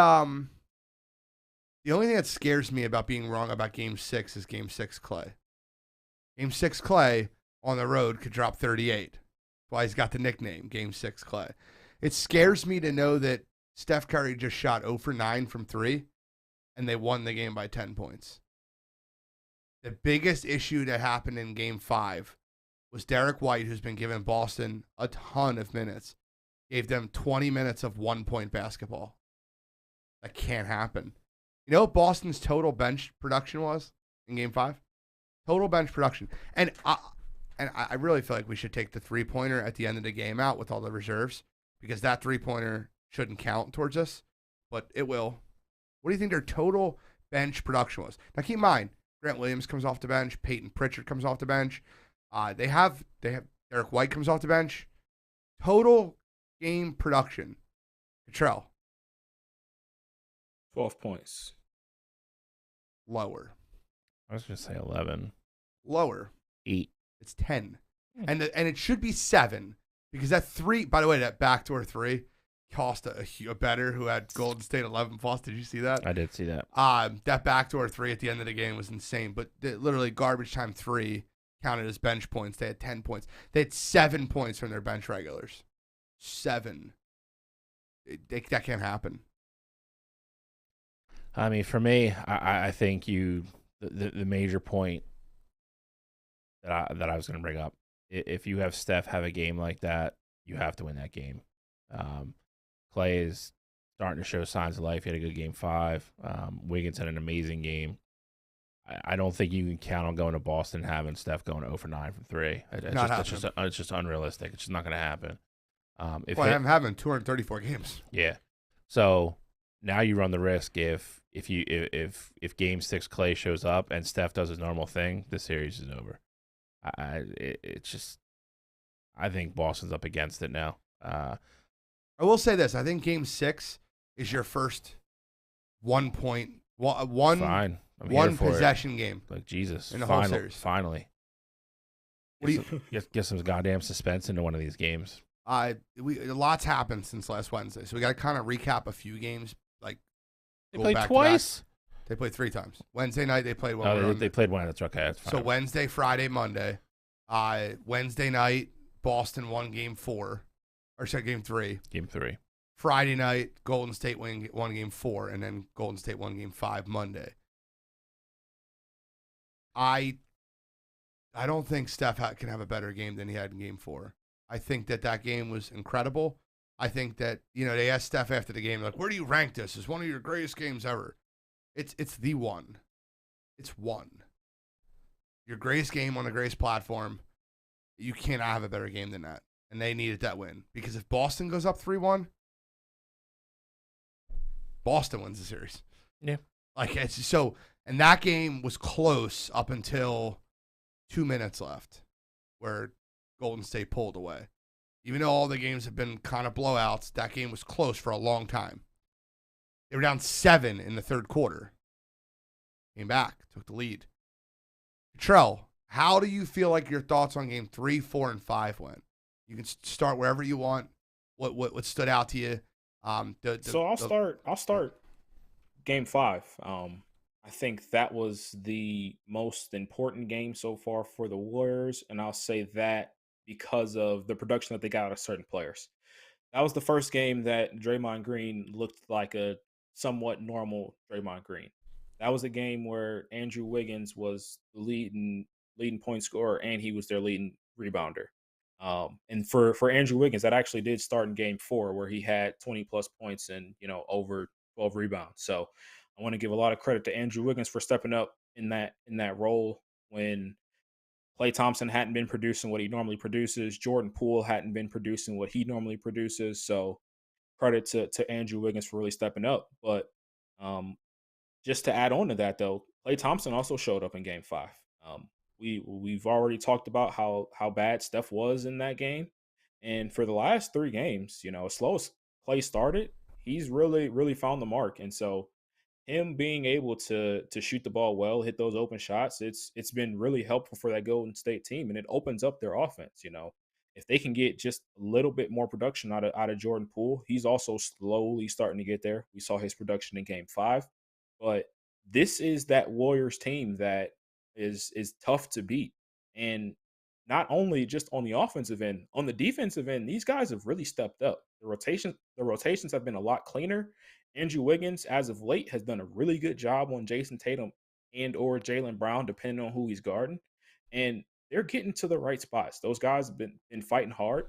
only thing that scares me about being wrong about game 6 is game 6 Clay. Game 6 Clay on the road could drop 38. That's why he's got the nickname, game 6 Clay. It scares me to know that Steph Curry just shot 0 for 9 from 3, and they won the game by 10 points. The biggest issue that happened in game 5 was Derek White, who's been giving Boston a ton of minutes, gave them 20 minutes of 1-point basketball. That can't happen. You know what Boston's total bench production was in game 5? Total bench production. And I really feel like we should take the 3-pointer at the end of the game out with all the reserves, because that 3-pointer shouldn't count towards us, but it will. What do you think their total bench production was? Now keep in mind, Grant Williams comes off the bench, Peyton Pritchard comes off the bench. They have Derek White comes off the bench. Total game production. Cottrell. 12 points. Lower. I was gonna say 11. Lower. 8. It's 10. And it should be 7, because that 3, by the way, that backdoor 3 cost a better who had Golden State 11 plus. Did you see that? I did see that. That backdoor 3 at the end of the game was insane, but literally garbage time 3 counted as bench points. They had 10 points. They had 7 points from their bench regulars. 7. That can't happen. I mean, for me, I think the major point that I was going to bring up, if you have Steph have a game like that, you have to win that game. Clay is starting to show signs of life. He had a good game 5. Wiggins had an amazing game. I don't think you can count on going to Boston and having Steph going 0 for 9 from 3. It's just unrealistic. It's just not going to happen. I'm having 234 games. Yeah. So now you run the risk if game 6 Clay shows up and Steph does his normal thing, the series is over. I think Boston's up against it now. I will say this: I think game 6 is your first 1 point, one possession game. Like Jesus, in the whole series. Finally. What do you get some goddamn suspense into one of these games? A lot's happened since last Wednesday, so we got to kind of recap a few games. Like They go played back to twice. back. They played 3 times. Wednesday night they played one. Oh, they played one. That's okay. That's fine. So Wednesday, Friday, Monday. Wednesday night, Boston won game 4, or sorry, game 3. Game 3. Friday night, Golden State won game 4, and then Golden State won game 5 Monday. I don't think Steph can have a better game than he had in game 4. I think that game was incredible. I think that, they asked Steph after the game, like, where do you rank this? It's one of your greatest games ever. It's the one. It's one. Your greatest game on the greatest platform. You cannot have a better game than that. And they needed that win. Because if Boston goes up 3-1, Boston wins the series. Yeah. Like, it's so, and that game was close up until 2 minutes left where Golden State pulled away. Even though all the games have been kind of blowouts, that game was close for a long time. They were down 7 in the third quarter. Came back, took the lead. Trell, how do you feel like your thoughts on game 3, 4, and 5 went? You can start wherever you want. What stood out to you? So I'll start game 5. I think that was the most important game so far for the Warriors, and I'll say that because of the production that they got out of certain players. That was the first game that Draymond Green looked like a somewhat normal Draymond Green. That was a game where Andrew Wiggins was the leading point scorer, and he was their leading rebounder. And for Andrew Wiggins, that actually did start in game 4 where he had 20 plus points and, over 12 rebounds. So I want to give a lot of credit to Andrew Wiggins for stepping up in that role when Klay Thompson hadn't been producing what he normally produces. Jordan Poole hadn't been producing what he normally produces. So credit to Andrew Wiggins for really stepping up. But just to add on to that, though, Klay Thompson also showed up in game 5. We've already talked about how bad Steph was in that game. And for the last 3 games, as slow as Klay started, he's really, really found the mark. And so him being able to shoot the ball well, hit those open shots, it's been really helpful for that Golden State team, and it opens up their offense. If they can get just a little bit more production out of Jordan Poole, he's also slowly starting to get there. We saw his production in game 5, but this is that Warriors team that is tough to beat. And not only just on the offensive end, on the defensive end, these guys have really stepped up. The rotations have been a lot cleaner. Andrew Wiggins, as of late, has done a really good job on Jason Tatum and or Jaylen Brown, depending on who he's guarding. And they're getting to the right spots. Those guys have been fighting hard.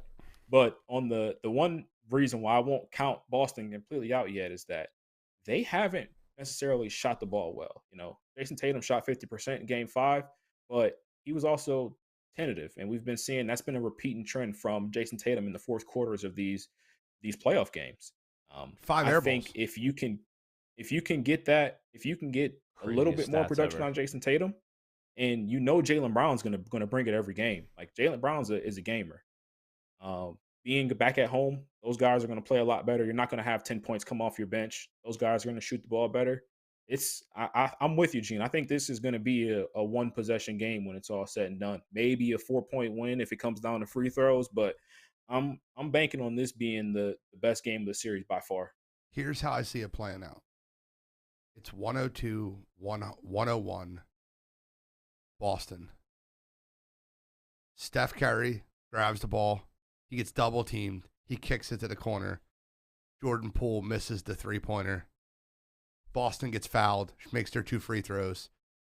But on the one reason why I won't count Boston completely out yet is that they haven't necessarily shot the ball well. Jason Tatum shot 50% in game 5, but he was also tentative. And we've been seeing that's been a repeating trend from Jason Tatum in the fourth quarters of these playoff games. 5 air I think balls. if you can get a little bit more production on Jason Tatum, and Jaylen Brown's gonna bring it every game. Like Jaylen Brown is a gamer. Being back at home, those guys are gonna play a lot better. You're not gonna have 10 points come off your bench. Those guys are gonna shoot the ball better. I'm with you, Gene. I think this is gonna be a 1 possession game when it's all said and done. Maybe a 4-point win if it comes down to free throws, but I'm banking on this being the best game of the series by far. Here's how I see it playing out. It's 102, 101, Boston. Steph Curry grabs the ball. He gets double teamed. He kicks it to the corner. Jordan Poole misses the 3-pointer. Boston gets fouled, makes their 2 free throws.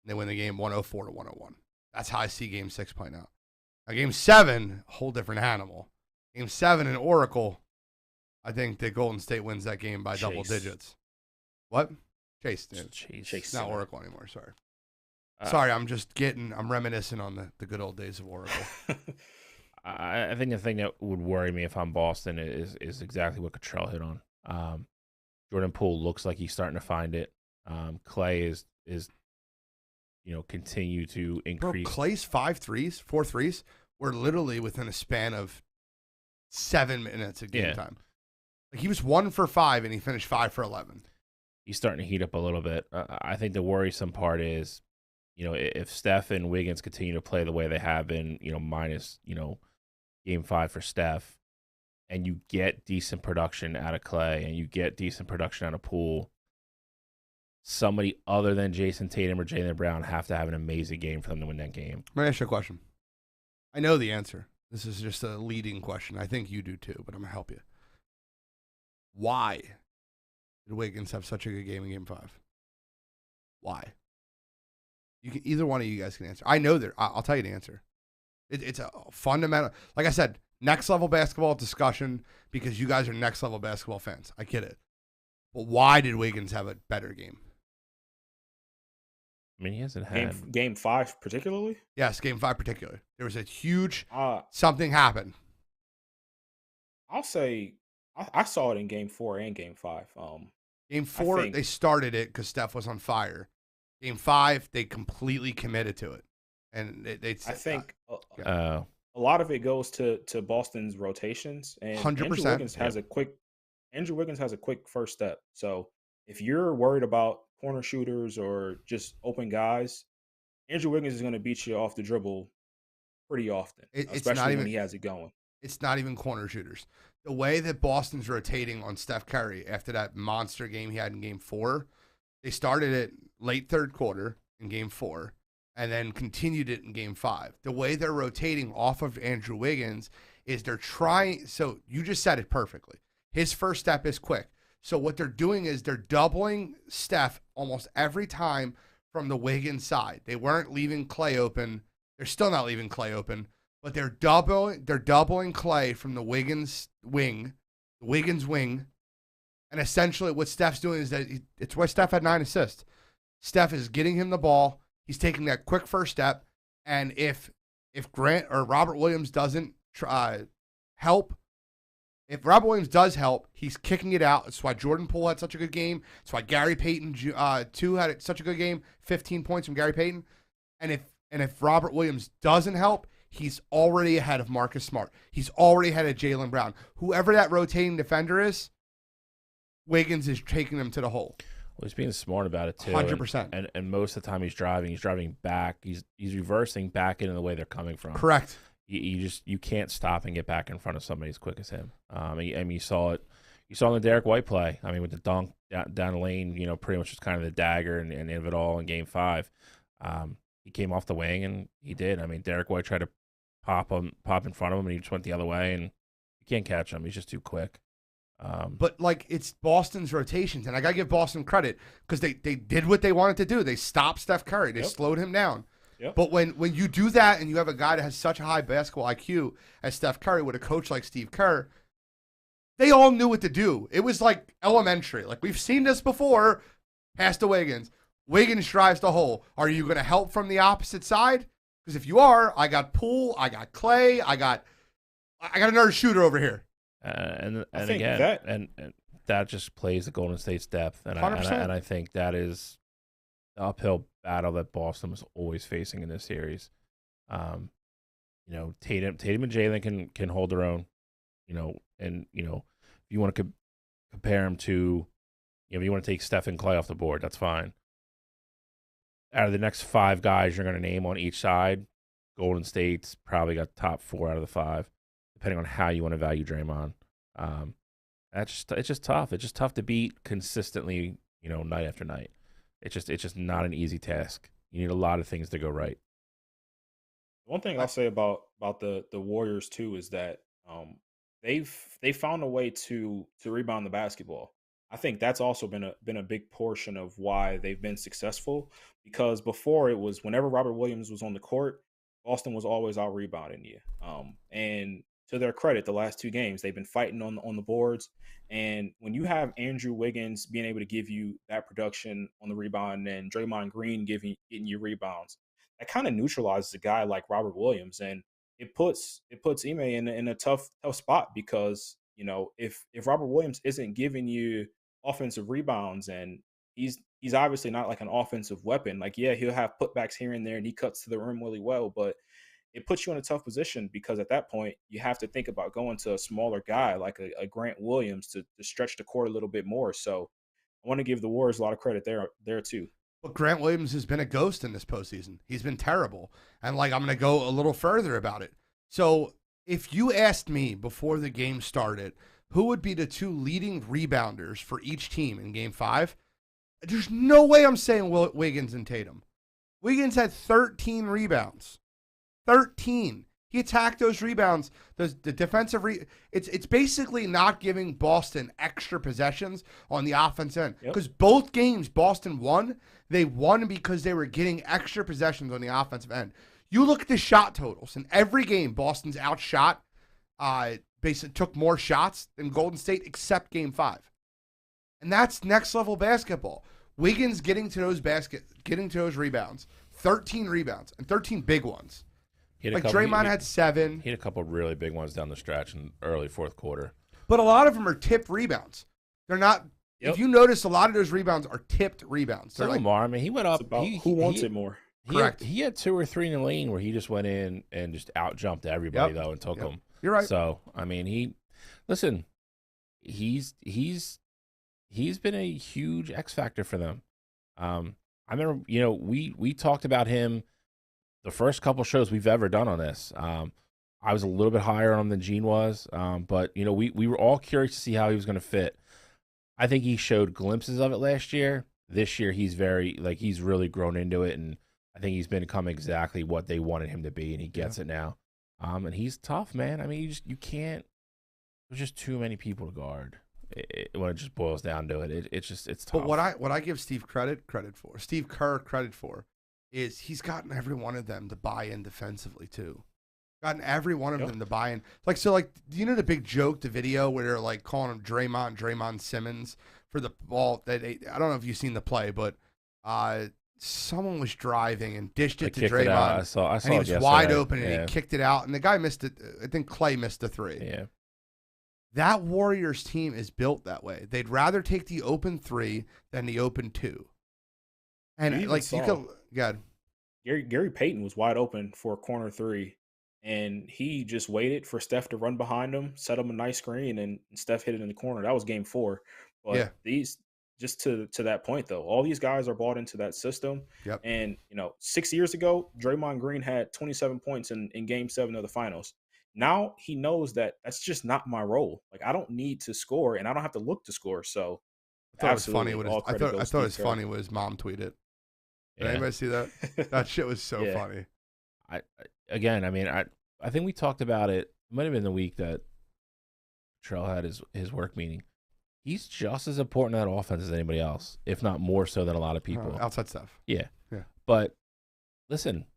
And they win the game 104 to 101. That's how I see game 6 playing out. Now, game 7, a whole different animal. Game 7 in Oracle, I think that Golden State wins that game by double digits. What? Chase. It's not Oracle anymore, sorry. Sorry, I'm reminiscing on the good old days of Oracle. I think the thing that would worry me if I'm Boston is exactly what Cottrell hit on. Jordan Poole looks like he's starting to find it. Klay is continue to increase. Bro, Klay's 4 threes were literally within a span of 7 minutes of game time. Like he was 1 for 5 and he finished 5 for 11. He's starting to heat up a little bit. I think the worrisome part is, if Steph and Wiggins continue to play the way they have been, minus, game 5 for Steph, and you get decent production out of Klay and you get decent production out of Poole, somebody other than Jason Tatum or Jaylen Brown have to have an amazing game for them to win that game. Let me ask you a question. I know the answer. This is just a leading question. I think you do too, but I'm going to help you. Why did Wiggins have such a good game in game 5? Why? Either one of you guys can answer. I know that. I'll tell you the answer. It's a fundamental, like I said, next level basketball discussion because you guys are next level basketball fans. I get it. But why did Wiggins have a better game? I mean, he hasn't had. Game 5 particularly. Yes, game 5 particular. There was a huge Uh, something happened. I'll say I saw it in game 4 and game 5. Game 4, think- they started it because Steph was on fire. Game 5, they completely committed to it, and they I think Uh, a lot of it goes to Boston's rotations, and 100%. Andrew Wiggins has a quick first step. So if you're worried about corner shooters or just open guys, Andrew Wiggins is going to beat you off the dribble pretty often, It's especially not when even- he has it going. it's not even corner shooters. The way that Boston's rotating on Steph Curry after that monster game he had in game 4, they started it late third quarter in game 4 and then continued it in game 5. The way they're rotating off of Andrew Wiggins is they're trying. So you just said it perfectly. His first step is quick. So what they're doing is they're doubling Steph almost every time from the Wiggins side. They weren't leaving Clay open. They're still not leaving Clay open. But they're doubling Clay from the Wiggins wing, and essentially what Steph's doing is that it's why Steph had 9 assists. Steph is getting him the ball. He's taking that quick first step, and if Grant or Robert Williams doesn't help, if Robert Williams does help, he's kicking it out. That's why Jordan Poole had such a good game. That's why Gary Payton too had such a good game. 15 points from Gary Payton, and if Robert Williams doesn't help, he's already ahead of Marcus Smart. He's already ahead of Jaylen Brown. Whoever that rotating defender is, Wiggins is taking them to the hole. Well, he's being smart about it too. 100%. And most of the time he's driving back. He's reversing back into the way they're coming from. Correct. You can't stop and get back in front of somebody as quick as him. I mean, you saw it. You saw in the Derek White play. I mean, with the dunk down the lane, pretty much just kind of the dagger and end of it all in Game 5. He came off the wing and he did. I mean, Derek White tried to pop in front of him and he just went the other way and you can't catch him. He's just too quick. But it's Boston's rotations, and I gotta give Boston credit because they did what they wanted to do. They stopped Steph Curry. They slowed him down. Yep. But when you do that and you have a guy that has such a high basketball IQ as Steph Curry with a coach like Steve Kerr, they all knew what to do. It was like elementary. Like we've seen this before. Pass to Wiggins. Wiggins drives the hole. Are you going to help from the opposite side? Because if you are, I got Poole, I got Clay, I got another shooter over here. And think again, that- and that just plays the Golden State's depth, and 100%. I think that is the uphill battle that Boston was always facing in this series. Tatum and Jaylen can hold their own, and if you want to compare them to, if you want to take Steph and Clay off the board, that's fine. Out of the next 5 guys you're going to name on each side, Golden State's probably got top 4 out of the 5. Depending on how you want to value Draymond. It's just tough. It's just tough to beat consistently, night after night. It's just not an easy task. You need a lot of things to go right. One thing I'll say about the Warriors too is that they found a way to rebound the basketball. I think that's also been a big portion of why they've been successful, because before it was whenever Robert Williams was on the court, Boston was always out rebounding you. And to their credit, the last 2 games, they've been fighting on the boards. And when you have Andrew Wiggins being able to give you that production on the rebound and Draymond Green getting you rebounds, that kind of neutralizes a guy like Robert Williams. And it puts Ime in a tough spot because, if Robert Williams isn't giving you offensive rebounds and he's obviously not like an offensive weapon, like, yeah, he'll have putbacks here and there and he cuts to the rim really well, but it puts you in a tough position because at that point you have to think about going to a smaller guy like a Grant Williams to stretch the court a little bit more. So I want to give the Warriors a lot of credit there too. But Grant Williams has been a ghost in this postseason. He's been terrible. And I'm going to go a little further about it. So if you asked me before the game started, who would be the 2 leading rebounders for each team in Game 5? There's no way I'm saying Wiggins and Tatum. Wiggins had 13 rebounds. 13. He attacked those rebounds. The defensive it's basically not giving Boston extra possessions on the offense end. Because both games Boston won, they won because they were getting extra possessions on the offensive end. You look at the shot totals. In every game, Boston's outshot, basically took more shots than Golden State except Game 5. And that's next level basketball. Wiggins getting to those rebounds, 13 rebounds, and 13 big ones. Like Draymond had 7. He had a couple really big ones down the stretch in early fourth quarter. But a lot of them are tipped rebounds. They're not. Yep. If you notice, a lot of those rebounds are tipped rebounds. They're Some of them are. I mean, he went up. Who wants it more? Correct. He had 2 or 3 in the lane where he just went in and just out jumped everybody though and took them. You're right. So I mean, he's been a huge X factor for them. I remember, we talked about him the first couple shows we've ever done on this. I was a little bit higher on him than Gene was, but we were all curious to see how he was going to fit. I think he showed glimpses of it last year. This year, he's he's really grown into it, and I think he's become exactly what they wanted him to be, and he gets it now. And he's tough, man. I mean, you can't. There's just too many people to guard. When it just boils down to it, it's tough. But what I give Steve Kerr credit for, is he's gotten every one of them to buy in defensively too. Gotten every one of them to buy in. Do you know the big joke, the video where they're like calling him Draymond Simmons for the ball that I don't know if you've seen the play, but someone was driving and dished it to Draymond. I saw and he was wide open and he kicked it out, and the guy missed it. I think Clay missed the 3. Yeah. That Warriors team is built that way. They'd rather take the open 3 than the open 2. And Gary Payton was wide open for a corner 3, and he just waited for Steph to run behind him, set him a nice screen, and Steph hit it in the corner. That was game 4. But these, just to that point though, all these guys are bought into that system. Yep. And 6 years ago, Draymond Green had 27 points in game 7 of the finals. Now he knows that that's just not my role. Like, I don't need to score, and I don't have to look to score. So I thought it was funny when his mom tweeted. Did anybody see that? That shit was so funny. I think we talked about it. It might have been the week that Trell had his work meeting. He's just as important to that offense as anybody else, if not more so than a lot of people. Outside stuff. Yeah. But listen,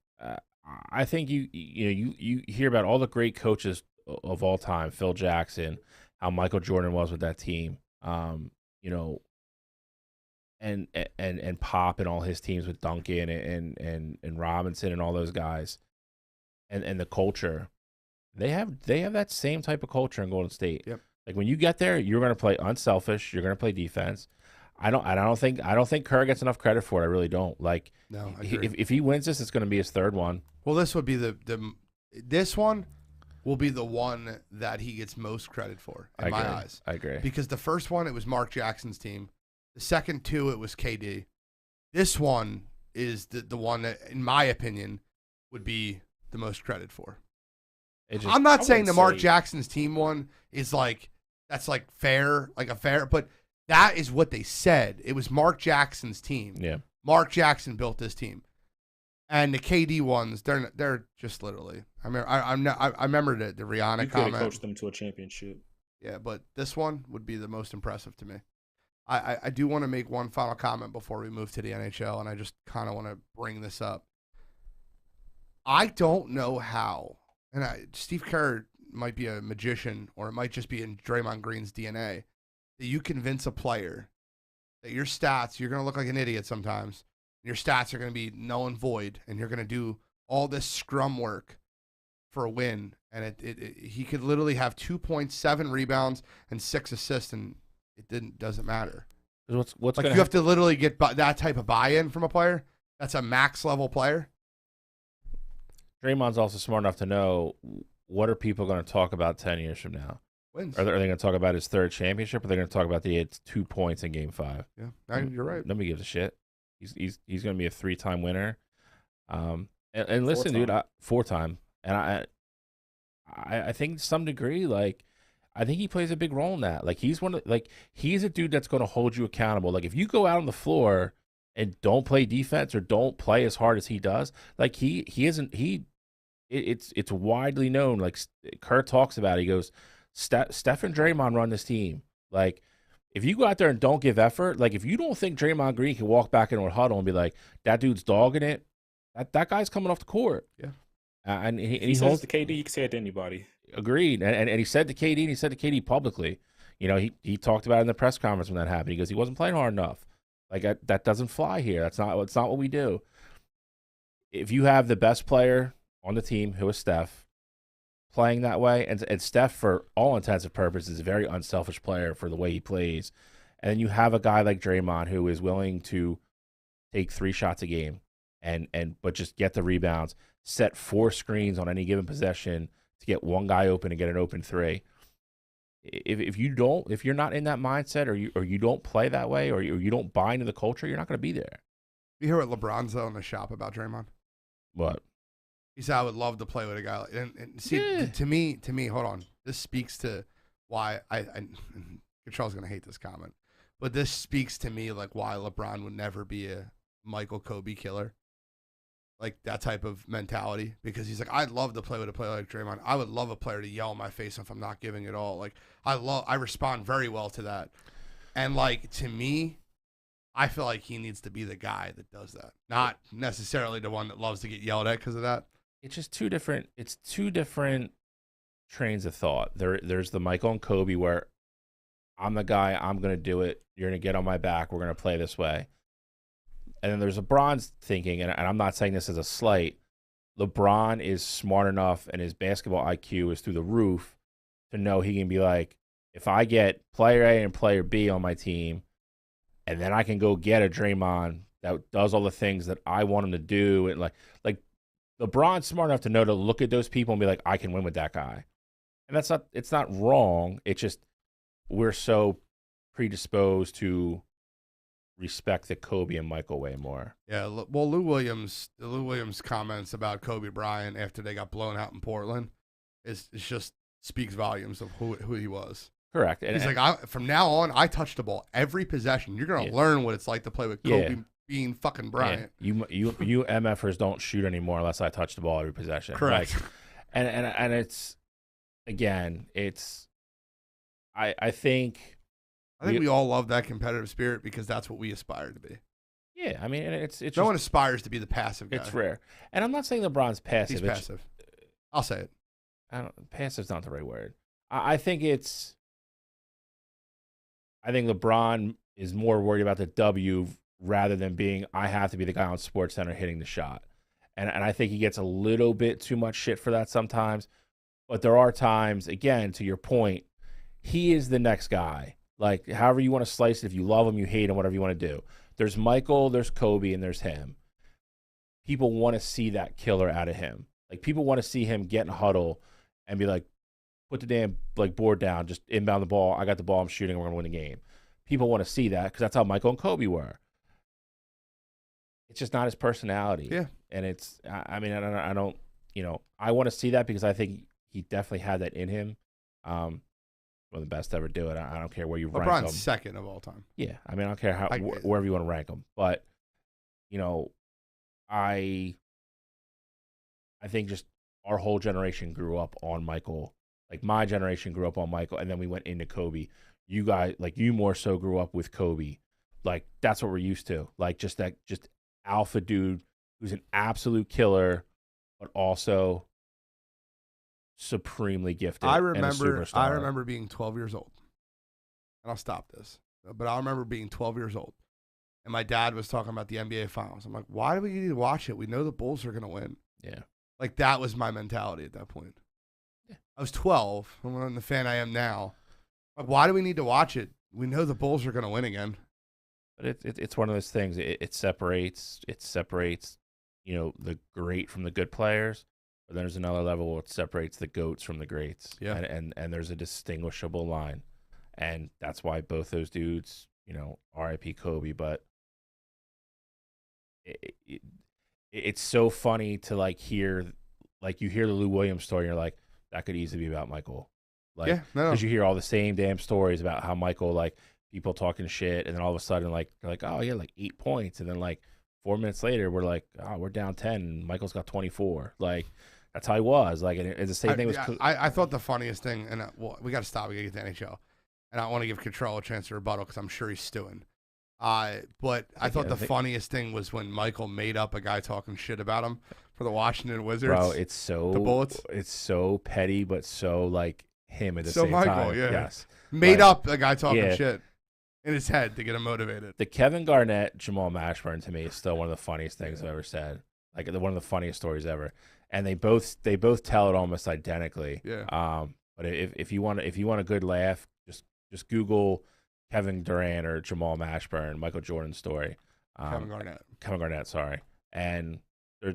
I think you hear about all the great coaches of all time, Phil Jackson, how Michael Jordan was with that team, and Pop and all his teams with Duncan and Robinson and all those guys, and the culture. They have that same type of culture in Golden State. Yep. Like, when you get there, you're going to play unselfish. You're going to play defense. I don't think Kerr gets enough credit for it. I really don't. Like, no, I agree. If he wins this, it's going to be his 3rd one. Well, this would be this one will be the one that he gets most credit for in my eyes. I agree. Because the first one, it was Mark Jackson's team. The second 2, it was KD. This one is the one that, in my opinion, would be the most credit for. I'm not saying the Mark Jackson's team one is that's fair, but that is what they said. It was Mark Jackson's team. Yeah. Mark Jackson built this team. And the KD ones, they're just literally. I remember the Rihanna you comment. You coached them to a championship. Yeah, but this one would be the most impressive to me. I do want to make one final comment before we move to the NHL, and I just kind of want to bring this up. I don't know how, and Steve Kerr might be a magician, or it might just be in Draymond Green's DNA, that you convince a player that your stats, you're going to look like an idiot sometimes. Your stats are going to be null and void, and you're going to do all this scrum work for a win. And he could literally have 2.7 rebounds and 6 assists, and it doesn't matter. What's like, you have to literally get that type of buy-in from a player. That's a max level player. Draymond's also smart enough to know, what are people going to talk about 10 years from now? Wins. Are they going to talk about his 3rd championship, or are they going to talk about the 2 points in Game 5? Yeah, you're right. Nobody gives a shit. He's going to be a 3-time winner. And listen, dude, 4-time. And I think to some degree, I think he plays a big role in that. He's a dude that's going to hold you accountable. If you go out on the floor and don't play defense or don't play as hard as he does, it's widely known. Kerr talks about it. He goes, Steph and Draymond run this team. If you go out there and don't give effort, if you don't think Draymond Green can walk back into a huddle and be like, that dude's dogging it, that guy's coming off the court. Yeah. And he says to KD, you can say it to anybody. Agreed. And he said to KD, and he said to KD publicly, he talked about it in the press conference when that happened. He goes, he wasn't playing hard enough. Like that doesn't fly here. That's not what we do. If you have the best player on the team, who is Steph, playing that way, and Steph, for all intents and purposes, is a very unselfish player for the way he plays, and then you have a guy like Draymond who is willing to take 3 shots a game but just get the rebounds, set 4 screens on any given possession to get one guy open and get an open 3. If you're not in that mindset, or you don't play that way, or you don't buy into the culture, you're not going to be there. You hear what LeBron's said on the shop about Draymond? What? He said, I would love to play with a guy like, and see, to me, hold on. This speaks to why I Charles going to hate this comment, but this speaks to me like why LeBron would never be a Michael Kobe killer. Like that type of mentality, because he's like, I'd love to play with a player like Draymond. I would love a player to yell in my face if I'm not giving it all. Like I respond very well to that. And like, to me, I feel like he needs to be the guy that does that, not necessarily the one that loves to get yelled at because of that. It's just two different trains of thought. There's the Michael and Kobe where I'm the guy, I'm going to do it. You're going to get on my back. We're going to play this way. And then there's LeBron's thinking, and I'm not saying this as a slight. LeBron is smart enough, and his basketball IQ is through the roof to know he can be like, if I get player A and player B on my team, and then I can go get a Draymond that does all the things that I want him to do, and like LeBron's smart enough to know to look at those people and be like, I can win with that guy. And it's not wrong. It's just we're so predisposed to respect the Kobe and Michael way more. Yeah, well, Lou Williams comments about Kobe Bryant after they got blown out in Portland is just speaks volumes of who he was. Correct. He's like, from now on, I touch the ball every possession. You're gonna learn what it's like to play with Kobe being fucking Bryant. Yeah. You MFers don't shoot anymore unless I touch the ball every possession. Correct. Like, and it's again, it's I think we all love that competitive spirit because that's what we aspire to be. Yeah, I mean, it's no one aspires to be the passive guy. It's rare, and I'm not saying LeBron's passive. He's passive. I'll say it. Passive's not the right word. I think LeBron is more worried about the W rather than being, I have to be the guy on SportsCenter hitting the shot, and I think he gets a little bit too much shit for that sometimes. But there are times, again, to your point, he is the next guy. Like, however you want to slice it, if you love him, you hate him, whatever you want to do. There's Michael, there's Kobe, and there's him. People want to see that killer out of him. Like, people want to see him get in a huddle and be like, put the damn board down, just inbound the ball. I got the ball, I'm shooting, we're going to win the game. People want to see that because that's how Michael and Kobe were. It's just not his personality. Yeah. And it's, I mean, I don't, I want to see that because I think he definitely had that in him. One of the best to ever do it. I don't care where you rank him. LeBron's second of all time. Yeah, I mean, I don't care wherever you want to rank him, but I think just our whole generation grew up on Michael. Like, my generation grew up on Michael, and then we went into Kobe. You guys, like, you more so grew up with Kobe. Like, that's what we're used to. Like, just alpha dude who's an absolute killer, but also supremely gifted. I and a superstar. I remember being 12 years old, and I'll stop this. But I remember being 12 years old, and my dad was talking about the NBA Finals. I'm like, why do we need to watch it? We know the Bulls are going to win. Yeah. Like, that was my mentality at that point. Yeah. I was 12, and I'm the fan I am now. Like, why do we need to watch it? We know the Bulls are going to win again. But it's one of those things. It separates the great from the good players. But then there's another level where it separates the GOATs from the greats. Yeah. And there's a distinguishable line. And that's why both those dudes, R.I.P. Kobe, but it's so funny to hear you hear the Lou Williams story and you're like, that could easily be about Michael. Yeah, no. Because you hear all the same damn stories about how Michael, people talking shit, and then all of a sudden, they're like, oh, yeah, 8 points. And then 4 minutes later, we're like, oh, we're down 10, and Michael's got 24. That's how he was. And it's the same thing with. I thought the funniest thing, and we got to stop. We got to get to NHL, and I want to give Control a chance to rebuttal because I'm sure he's stewing. But I thought the funniest thing was when Michael made up a guy talking shit about him for the Washington Wizards. Bro, it's so the Bullets. It's so petty, but so him at the so same Michael, time. Yeah. Yes, made up a guy talking shit. in his head to get him motivated. The Kevin Garnett, Jamal Mashburn to me is still one of the funniest things I've ever said. Like one of the funniest stories ever. And they both tell it almost identically. Yeah. But if you want a good laugh, just Google Kevin Durant or Jamal Mashburn, Michael Jordan story. Kevin Garnett, sorry. And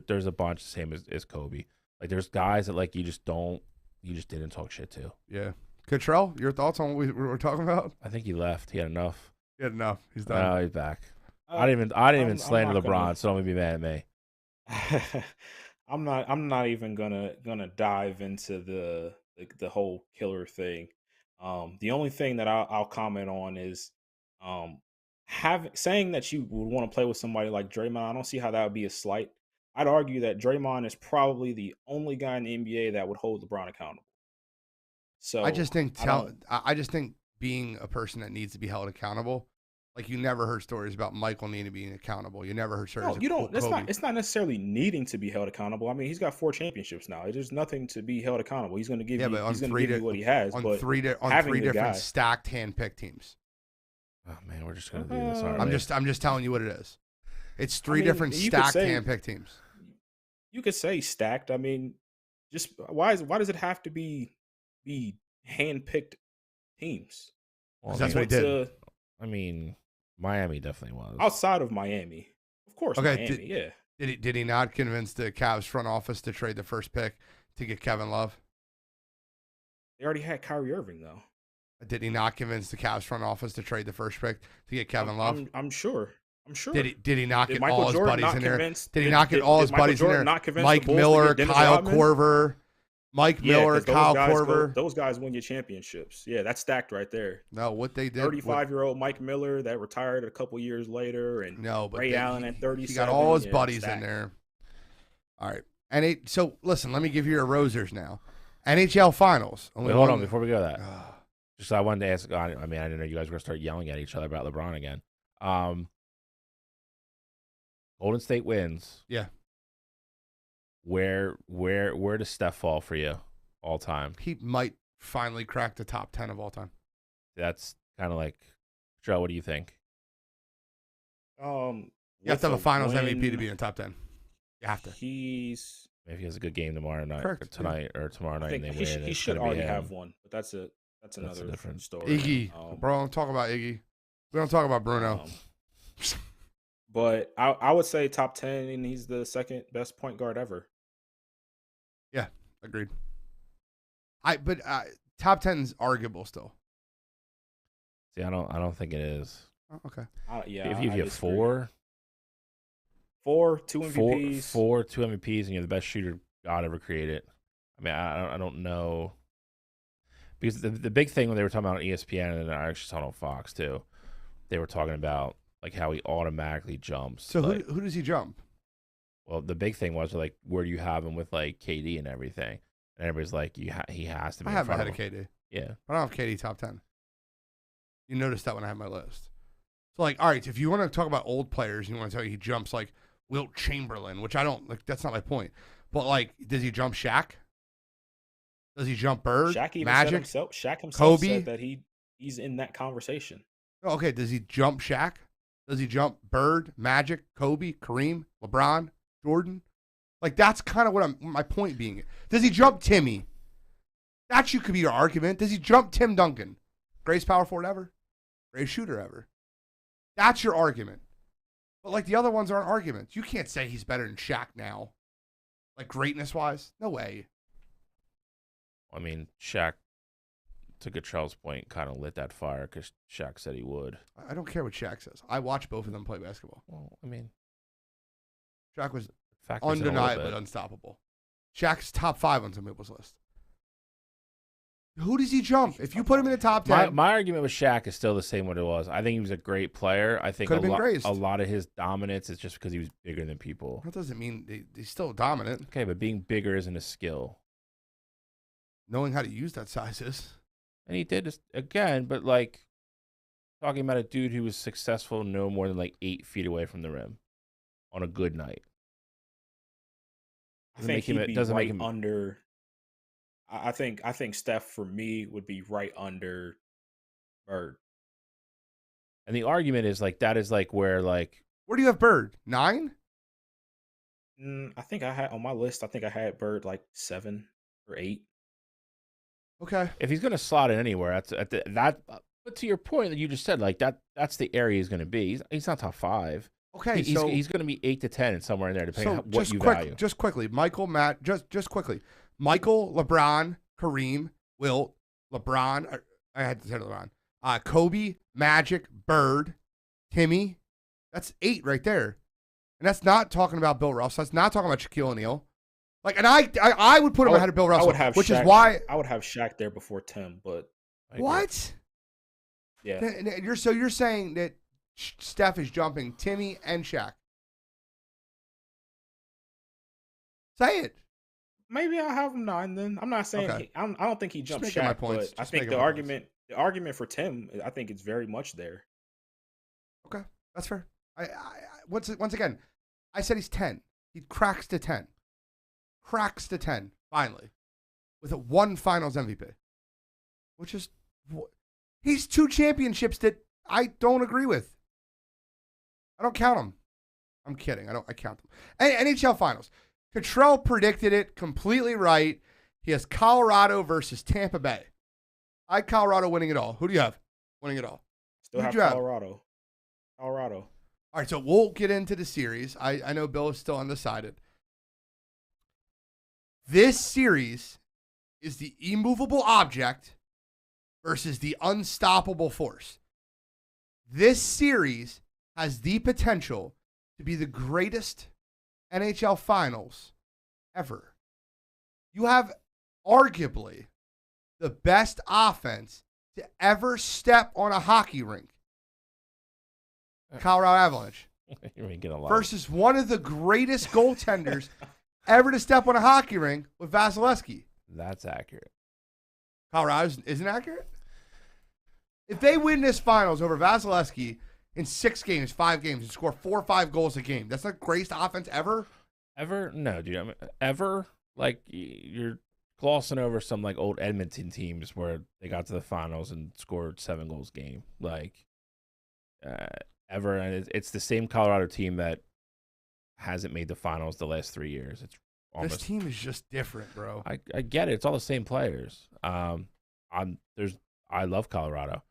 there's a bunch the same as Kobe. Like there's guys that like you just didn't talk shit to. Yeah. Cottrell, your thoughts on what we were talking about? I think he left. He had enough. He's done. Oh, he's back. I didn't even slander LeBron, so don't be mad at me. I'm not even gonna dive into the whole killer thing. The only thing that I'll comment on is saying that you would want to play with somebody like Draymond. I don't see how that would be a slight. I'd argue that Draymond is probably the only guy in the NBA that would hold LeBron accountable. So I just think being a person that needs to be held accountable. Like you never heard stories about Michael needing being accountable. You never heard stories. No, you don't. It's not necessarily needing to be held accountable. I mean, he's got 4 championships now. There's nothing to be held accountable. He's going to give you what he has. On but three different stacked hand-picked teams. Oh man, we're just going to do this. Aren't I'm we? just telling you what it is. It's three different stacked hand-picked teams. You could say stacked. I mean, just why does it have to be hand-picked teams? Well, that's what he did. I mean, Miami definitely was. Outside of Miami. Of course, okay, Miami, yeah. Did he not convince the Cavs front office to trade the first pick to get Kevin Love? They already had Kyrie Irving, though. Did he not convince the Cavs front office to trade the first pick to get Kevin Love? I'm sure. Did he not get Michael all his Jordan buddies in there? Did he not get all his buddies in there? Mike Miller, Kyle Korver. Kyle Korver. Those guys win your championships. Yeah, that's stacked right there. No, what they did. 35-year-old Mike Miller that retired a couple years later, and Ray Allen at 37. He got all his buddies in there. All right. So listen, let me give you your Rosers now. NHL Finals. Wait, hold on before we go to that. Just I wanted to ask. I mean, I didn't know you guys were gonna start yelling at each other about LeBron again. Golden State wins. Yeah. Where does Steph fall for you all time? He might finally crack the top 10 of all time. That's kind of like, Joe, what do you think? You have to have a Finals MVP to be in the top 10. You have to. Maybe he has a good game tomorrow night, Correct. or tonight, or tomorrow night, and they win. He should already have one, but that's another different story. Iggy, bro, don't talk about Iggy. We don't talk about Bruno. But I would say top 10, and he's the second best point guard ever. Yeah, agreed. But top 10 is arguable still. See, I don't think it is. Oh, okay. If you have four, 2 MVPs, 2 MVPs, and you're the best shooter God ever created. I mean, I don't know, because the big thing when they were talking about on ESPN, and I actually saw it on Fox too, they were talking about like how he automatically jumps. So who does he jump? Well, the big thing was like, where do you have him with like KD and everything? And everybody's like, he has to be. I have ahead of KD. Yeah, but I don't have KD top 10. You noticed that when I had my list. So like, all right, if you want to talk about old players, and you want to tell you he jumps like Wilt Chamberlain, which I don't like. That's not my point. But like, does he jump Shaq? Does he jump Bird? Shaq even Magic? Shaq himself Kobe? said that he's in that conversation. Okay, does he jump Shaq? Does he jump Bird, Magic, Kobe, Kareem, LeBron, Jordan? Like, that's kind of what my point being. Does he jump Timmy? That could be your argument. Does he jump Tim Duncan? Greatest power forward ever? Greatest shooter ever? That's your argument. But, like, the other ones aren't arguments. You can't say he's better than Shaq now. Like, greatness-wise? No way. I mean, Shaq, to Cottrell's point, kind of lit that fire because Shaq said he would. I don't care what Shaq says. I watched both of them play basketball. Well, I mean, Shaq was undeniably unstoppable. Shaq's top 5 on some people's list. Who does he jump? If you put him in the top 10. My argument with Shaq is still the same what it was. I think he was a great player. I think a lot of his dominance is just because he was bigger than people. That doesn't mean he's still dominant. Okay, but being bigger isn't a skill. Knowing how to use that size is. And he did this again, but like talking about a dude who was successful no more than like 8 feet away from the rim on a good night. I think he'd be right under. I think Steph for me would be right under Bird. And the argument is like that is like where like Where do you have Bird? 9? I think I had on my list. I think I had Bird like 7 or 8. Okay. if he's going to slot in anywhere, that. But to your point that you just said, like that's the area he's going to be. He's not top 5. Okay, he's going to be 8 to 10 and somewhere in there, depending on what you value. Just quickly, just quickly. Michael, LeBron, Kareem, Wilt, LeBron. I had to say LeBron. Kobe, Magic, Bird, Timmy. That's 8 right there, and that's not talking about Bill Russell. That's not talking about Shaquille O'Neal. Like, and I would put him ahead of Bill Russell, which Shaq, is why I would have Shaq there before Tim. But what? Yeah, you're saying that Steph is jumping Timmy and Shaq. Say it. maybe I'll have him 9 then. I'm not saying Okay. I don't think he jumped making my Shaq, points. but I Just think making the my points. argument for Tim, I think it's very much there. Okay, that's fair. I once again, I said he's 10. He cracks to 10. Cracks to 10 finally, with a 1 Finals MVP, which is he's 2 championships that I don't agree with. I don't count them. I'm kidding. I count them. NHL Finals. Cottrell predicted it completely right. He has Colorado versus Tampa Bay. I had Colorado winning it all. Who do you have winning it all? Still have Colorado. Colorado. All right, so we'll get into the series. I know Bill is still undecided. This series is the immovable object versus the unstoppable force. This series has the potential to be the greatest NHL Finals ever. You have arguably the best offense to ever step on a hockey rink. Colorado Avalanche. You're making a lot. Versus one of the greatest goaltenders ever to step on a hockey rink with Vasilevsky. That's accurate. Colorado isn't accurate? If they win this finals over Vasilevsky in 6 games, 5 games, and score 4 or 5 goals a game, that's the greatest offense ever? Ever? No, dude. I mean, ever? Like, you're glossing over some, like, old Edmonton teams where they got to the finals and scored 7 goals a game. Like, ever. And it's the same Colorado team that hasn't made the finals the last 3 years. It's almost, this team is just different, bro. I get it. It's all the same players. I love Colorado.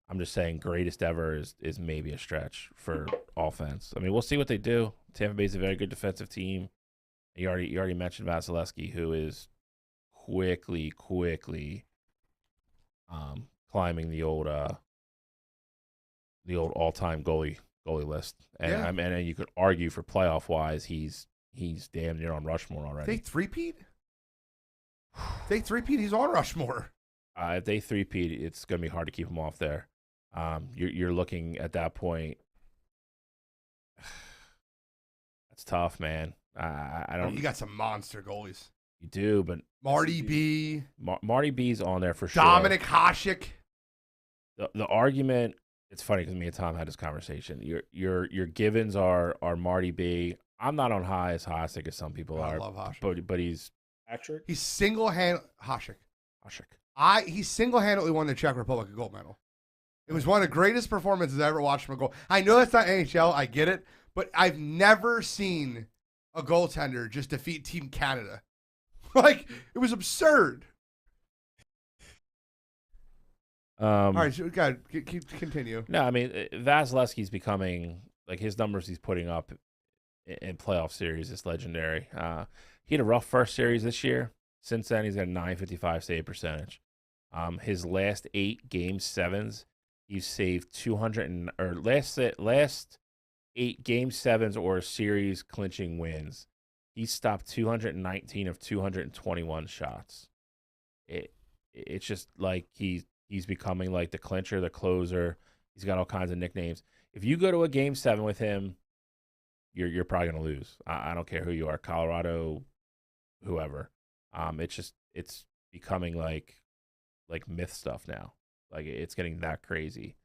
I'm just saying greatest ever is maybe a stretch for offense. I mean, we'll see what they do. Tampa Bay's a very good defensive team. You already mentioned Vasilevsky, who is quickly climbing the old all-time goalie list. And Yeah. and you could argue for playoff wise, he's damn near on Rushmore already. They three-peat? He's on Rushmore. If they three-peat, it's going to be hard to keep him off there. You're looking at that point. That's tough, man. I don't. You got some monster goalies. You do, but Marty B. Marty B's on there for sure. Dominic Hasek. The argument. It's funny because me and Tom had this conversation. Your givens are Marty B. I'm not on high as Hasek as some people are. I love Hasek. But he's Patrick. He's single-handed Hasek. Hasek. He single-handedly won the Czech Republic a gold medal. It was one of the greatest performances I ever watched from a goal. I know that's not NHL, I get it, but I've never seen a goaltender just defeat Team Canada. Like, it was absurd. All right, so continue. No, I mean Vasilevsky's becoming like his numbers he's putting up in playoff series is legendary. He had a rough first series this year. Since then, he's got a .955 save percentage. His last 8 game 7s, he's saved 200 or last 8 game 7s or series clinching wins. He stopped 219 of 221 shots. It's just like he's becoming like the clincher, the closer. He's got all kinds of nicknames. If you go to a game 7 with him, you're probably gonna lose. I don't care who you are, Colorado, whoever. It's becoming like myth stuff now. Like it's getting that crazy.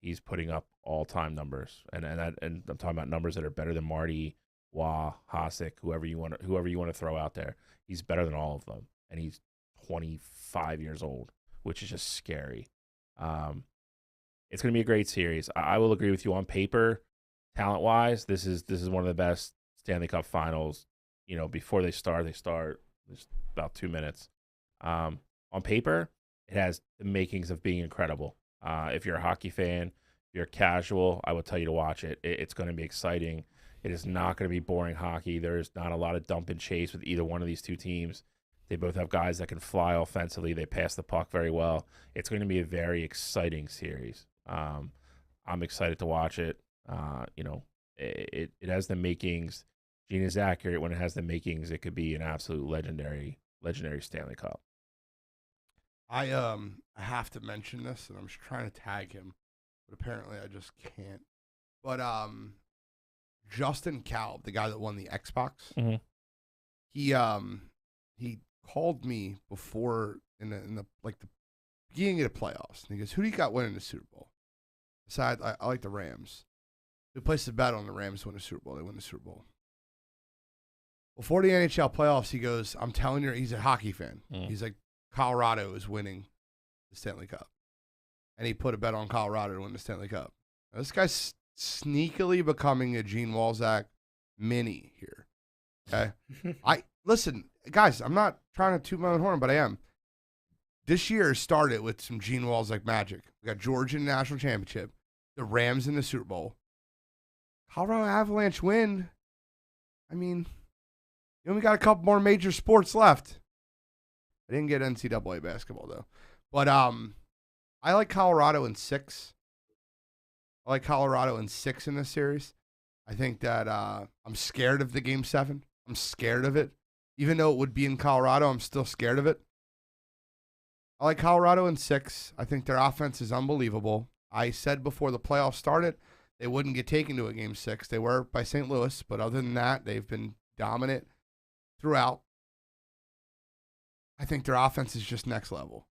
He's putting up all-time numbers, and I'm talking about numbers that are better than Marty, Wah, Hasek, whoever you want to throw out there. He's better than all of them, and he's 25 years old, which is just scary. It's going to be a great series. I will agree with you on paper, talent wise. This is one of the best Stanley Cup Finals. Before they start there's about 2 minutes. On paper, it has the makings of being incredible. If you're a hockey fan, if you're casual, I will tell you to watch it. It's going to be exciting. It is not going to be boring hockey. There's not a lot of dump and chase with either one of these two teams. They both have guys that can fly offensively. They pass the puck very well. It's going to be a very exciting series. I'm excited to watch it. It has the makings. Gene is accurate when it has the makings. It could be an absolute legendary Stanley Cup. I have to mention this, and I'm just trying to tag him, but apparently I just can't. But Justin Kalb, the guy that won the Xbox, he called me before in the beginning of the playoffs, and he goes, "Who do you got winning the Super Bowl?" I like the Rams. We placed a bet on the Rams to win the Super Bowl. They win the Super Bowl. Before the NHL playoffs, he goes, "I'm telling you," he's a hockey fan. He's like, Colorado is winning the Stanley Cup. And he put a bet on Colorado to win the Stanley Cup. Now, this guy's sneakily becoming a Gene Walzak mini here. Okay? Listen, guys, I'm not trying to toot my own horn, but I am. This year started with some Gene Walzak magic. We got Georgia in the national championship, the Rams in the Super Bowl. Colorado Avalanche win. I mean, you only got a couple more major sports left. I didn't get NCAA basketball, though. But I like Colorado in 6. I like Colorado in 6 in this series. I think that I'm scared of the Game 7. I'm scared of it. Even though it would be in Colorado, I'm still scared of it. I like Colorado in 6. I think their offense is unbelievable. I said before the playoffs started, they wouldn't get taken to a Game 6. They were by St. Louis, but other than that, they've been dominant throughout. I think their offense is just next level.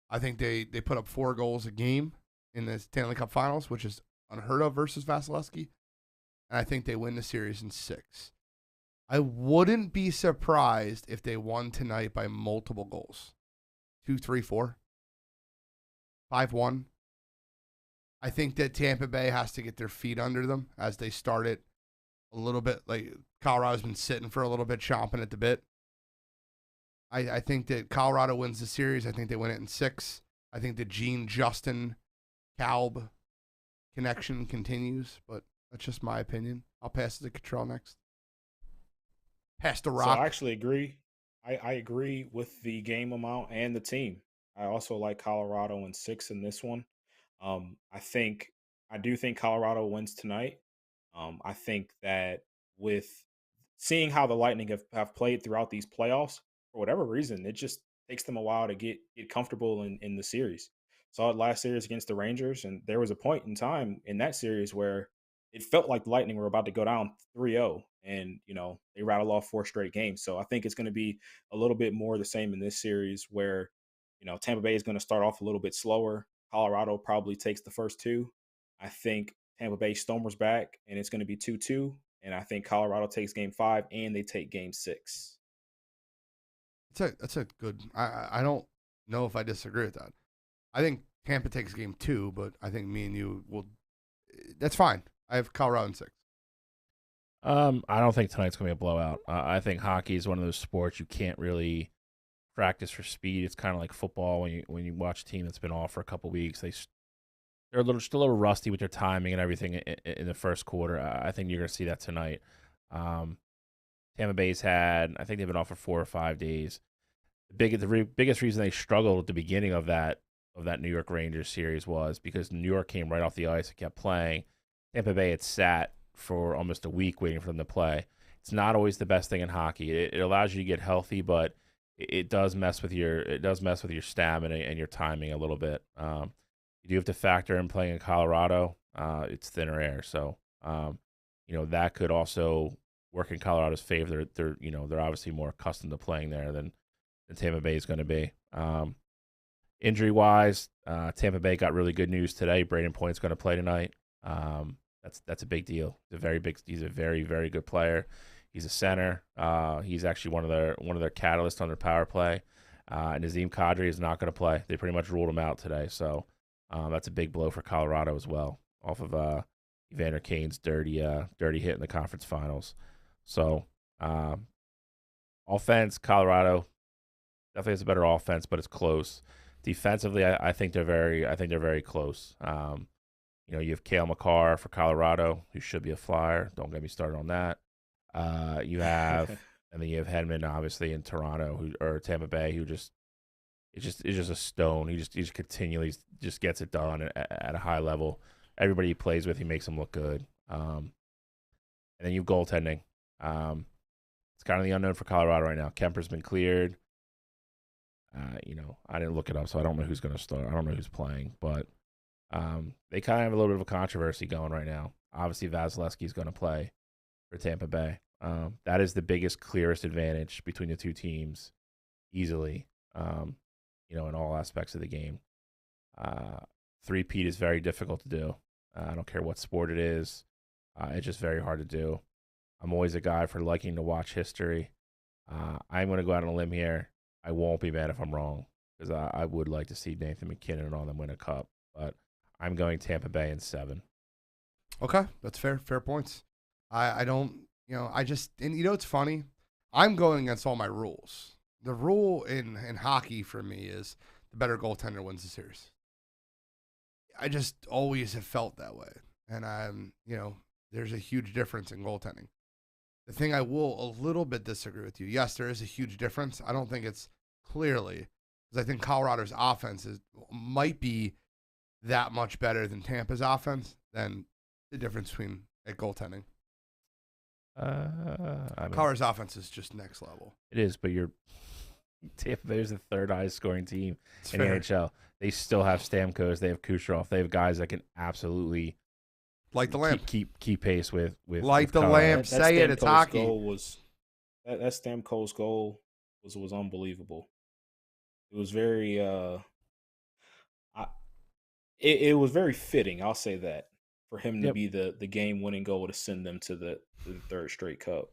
I think they put up 4 goals a game in the Stanley Cup Finals, which is unheard of versus Vasilevsky. And I think they win the series in 6. I wouldn't be surprised if they won tonight by multiple goals. 2-3-4. 5-1. I think that Tampa Bay has to get their feet under them as they start it a little bit. Like Colorado's been sitting for a little bit, chomping at the bit. I think that Colorado wins the series. I think they win it in 6. I think the Gene, Justin, Kalb connection continues, but that's just my opinion. I'll pass it to Cottrell next. Pass the rock. So I actually agree. I agree with the game amount and the team. I also like Colorado in 6 in this one. I do think Colorado wins tonight. I think that with seeing how the Lightning have played throughout these playoffs, for whatever reason, it just takes them a while to get comfortable in the series. Saw it last series against the Rangers, and there was a point in time in that series where it felt like the Lightning were about to go down 3-0, and they rattle off 4 straight games. So I think it's going to be a little bit more the same in this series where Tampa Bay is going to start off a little bit slower. Colorado probably takes the first 2. I think Tampa Bay stormers back, and it's going to be 2-2. And I think Colorado takes game 5, and they take game 6. That's a good. I don't know if I disagree with that. I think Tampa takes game 2, but I think me and you will. That's fine. I have Colorado in 6. I don't think tonight's gonna be a blowout. I think hockey is one of those sports you can't really practice for speed. It's kind of like football when you watch a team that's been off for a couple weeks. They're still a little rusty with their timing and everything in the first quarter. I think you're gonna see that tonight. Tampa Bay's I think they've been off for 4 or 5 days. The biggest reason they struggled at the beginning of that New York Rangers series was because New York came right off the ice and kept playing. Tampa Bay had sat for almost a week waiting for them to play. It's not always the best thing in hockey. It allows you to get healthy, but it does mess with your stamina and your timing a little bit. You do have to factor in playing in Colorado. It's thinner air, so that could also work in Colorado's favor. They're obviously more accustomed to playing there than Tampa Bay is going to be. Injury wise, Tampa Bay got really good news today. Braden Point's going to play tonight. That's a big deal. He's a very, very good player. He's a center. He's actually one of their catalysts on their power play. And Nazem Kadri is not going to play. They pretty much ruled him out today. So That's a big blow for Colorado as well, off of Evander Kane's dirty hit in the conference finals. So, offense, Colorado definitely has a better offense, but it's close. Defensively, I think they're very close. You have Cale Makar for Colorado, who should be a flyer. Don't get me started on that. You have, and then you have Hedman, obviously, in Toronto, or Tampa Bay, who is just a stone. He just continually just gets it done at a high level. Everybody he plays with, he makes them look good. And then you have goaltending. It's kind of the unknown for Colorado right now. Kemper's been cleared. I didn't look it up, so I don't know who's going to start. I don't know who's playing, but they kind of have a little bit of a controversy going right now. Obviously, Vasilevsky's going to play for Tampa Bay. That is the biggest, clearest advantage between the two teams, easily. In all aspects of the game. Three-peat is very difficult to do. I don't care what sport it is. It's just very hard to do. I'm always a guy for liking to watch history. I'm going to go out on a limb here. I won't be mad if I'm wrong, because I would like to see Nathan McKinnon and all them win a cup. But I'm going Tampa Bay in 7. Okay, that's fair. Fair points. I don't, it's funny. I'm going against all my rules. The rule in hockey for me is the better goaltender wins the series. I just always have felt that way. And there's a huge difference in goaltending. The thing I will a little bit disagree with you. Yes, there is a huge difference. I don't think it's clearly, because I think Colorado's offense might be that much better than Tampa's offense than the difference between at goaltending. Colorado's offense is just next level. It is, but Tampa Bay is the third highest scoring team in the NHL. They still have Stamkos. They have Kucherov. They have guys that can absolutely light the lamp, keep pace with light the lamp. Say it. It's hockey. That Stamkos goal was unbelievable. It was very it was very fitting. I'll say that, for him to be the game winning goal to send them to the third straight cup.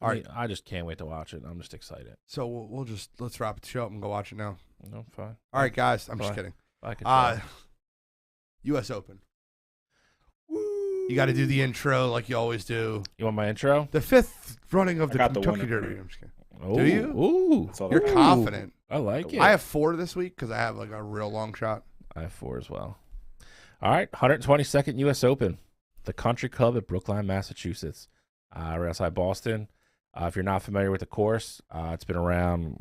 All right, I just can't wait to watch it. I'm just excited. So let's wrap the show up and go watch it now. No, fine. All right, guys. I'm just kidding. U.S. Open. Woo. You got to do the intro like you always do. You want my intro? The 5th running of the Kentucky Derby. I'm just kidding. Ooh, do you? Ooh, you're confident. I like it. I have 4 this week because I have like a real long shot. I have 4 as well. All right, 122nd U.S. Open, the Country Club at Brookline, Massachusetts, right outside Boston. If you're not familiar with the course, it's been around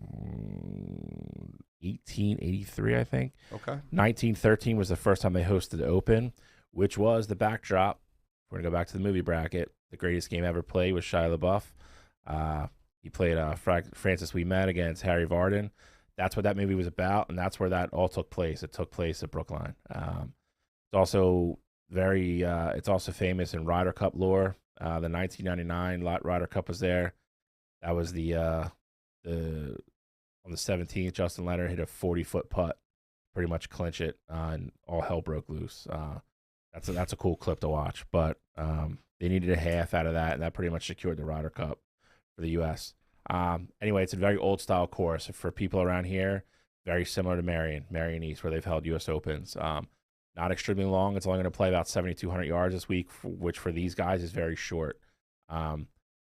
1883, I think. Okay. 1913 was the first time they hosted the Open, which was the backdrop. We're going to go back to the movie bracket. The greatest game ever played was Shia LaBeouf. He played Francis Ouimet against Harry Vardon. That's what that movie was about, and that's where that all took place. It took place at Brookline. It's also it's also famous in Ryder Cup lore. The 1999 Ryder Cup was there. That was on the 17th, Justin Leonard hit a 40-foot putt, pretty much clinch it, and all hell broke loose. That's a cool clip to watch. But they needed a half out of that, and that pretty much secured the Ryder Cup for the U.S. Anyway, it's a very old-style course. For people around here, very similar to Marion East, where they've held U.S. Opens. Not extremely long. It's only going to play about 7,200 yards this week, which for these guys is very short.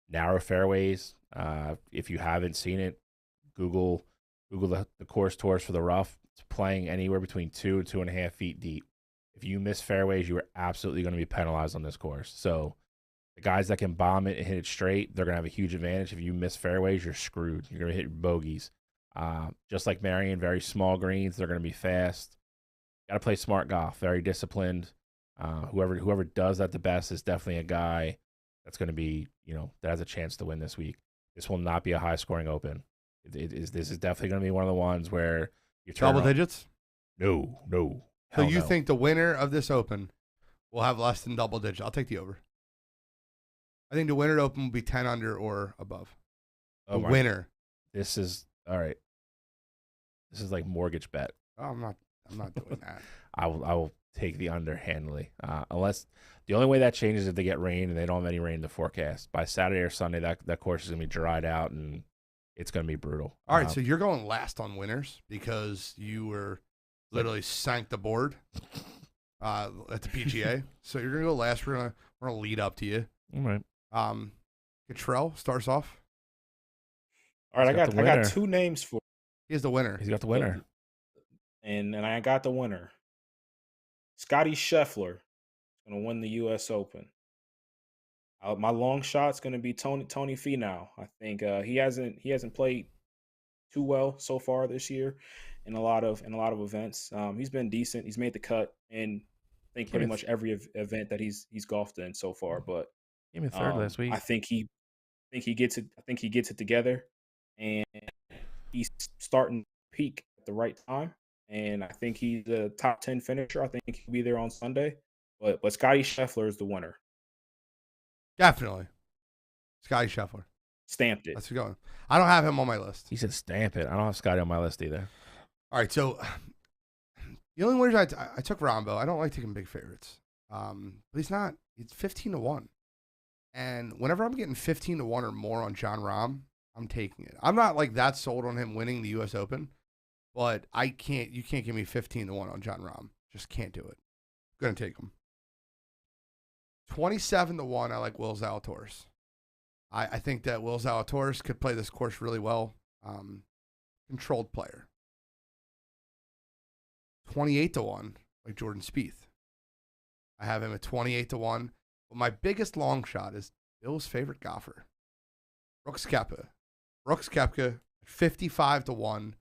Narrow fairways. If you haven't seen it, Google the course tours for the rough. It's playing anywhere between 2 and 2.5 feet deep. If you miss fairways, you are absolutely going to be penalized on this course. So the guys that can bomb it and hit it straight, they're going to have a huge advantage. If you miss fairways, you're screwed. You're going to hit bogeys. Just like Marion, very small greens. They're going to be fast. Got to play smart golf. Very disciplined. Whoever does that the best is definitely a guy that's going to be, that has a chance to win this week. This will not be a high-scoring Open. This is definitely going to be one of the ones where you turn double digits. No. So you think the winner of this Open will have less than double digits? I'll take the over. I think the winner Open will be 10 under or above. The winner. This is all right. This is like mortgage bet. Oh, I'm not doing that. I will take the under handily. Unless the only way that changes is if they get rain and they don't have any rain in the forecast. By Saturday or Sunday, that course is going to be dried out and it's going to be brutal. All right, so you're going last on winners because you were literally sank the board at the PGA. So you're gonna go last. We're gonna lead up to you. All right. Cottrell starts off. All right, He's got the I got winner. 2 names for, He's the winner. He's got the winner. and I got the winner. Scotty Scheffler is going to win the U.S. Open. My long shot's going to be Tony Finau. I think he hasn't played too well so far this year in a lot of events. He's been decent. He's made the cut in I think pretty much every event that he's golfed in so far. But Gave me third last week. I think he gets it. I think he gets it together, and he's starting to peak at the right time. And I think he's a top 10 finisher. I think he'll be there on Sunday. But Scotty Scheffler is the winner. Definitely. Scotty Scheffler. Stamped it. Let's go. going. I don't have him on my list. He said stamp it. I don't have Scotty on my list either. All right, so the only reason I took Rombo, I don't like taking big favorites. But he's not. He's 15-1. And whenever I'm getting 15-1 or more on Jon Rahm, I'm taking it. I'm not like that sold on him winning the U.S. Open, but you can't give me 15-1 on Jon Rahm. Just can't do it. I'm going to take him. 27-1, I like Will Zalatoris. I think that Will Zalatoris could play this course really well. Controlled player. 28-1, like Jordan Spieth. I have him at 28-1. But my biggest long shot is Bill's favorite golfer, Brooks Koepka. Brooks Koepka, 55-1.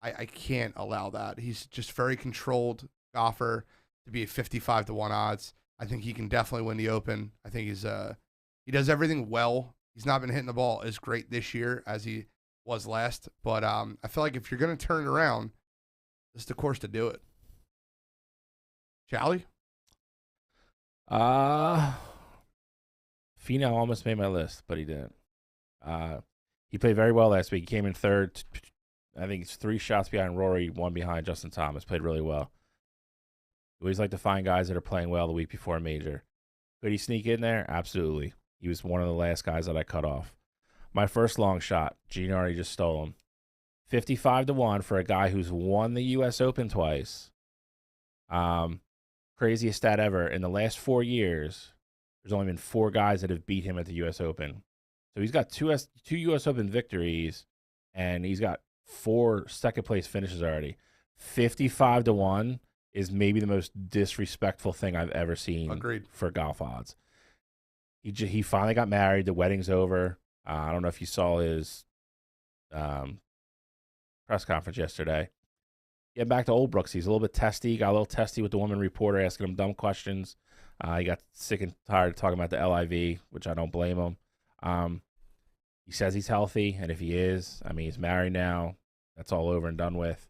I can't allow that. He's just very controlled golfer to be at 55-1 odds. I think he can definitely win the Open. I think he does everything well. He's not been hitting the ball as great this year as he was last. But I feel like if you're going to turn it around, this is the course to do it. Shally? Finau almost made my list, but he didn't. He played very well last week. He came in third. I think it's 3 shots behind Rory, 1 behind Justin Thomas. Played really well. We always like to find guys that are playing well the week before a major. Could he sneak in there? Absolutely. He was one of the last guys that I cut off. My first long shot, Gene already just stole him. 55-1 for a guy who's won the U.S. Open twice. Craziest stat ever. In the last 4 years, there's only been 4 guys that have beat him at the U.S. Open. So he's got two U.S. Open victories, and he's got 4 second-place finishes already. 55-1 is maybe the most disrespectful thing I've ever seen. Agreed. For golf odds. He finally got married. The wedding's over. I don't know if you saw his press conference yesterday. Getting back to old Brooks, he's a little bit testy. Got a little testy with the woman reporter asking him dumb questions. He got sick and tired of talking about the LIV, which I don't blame him. He says he's healthy, and if he is, I mean, he's married now. That's all over and done with.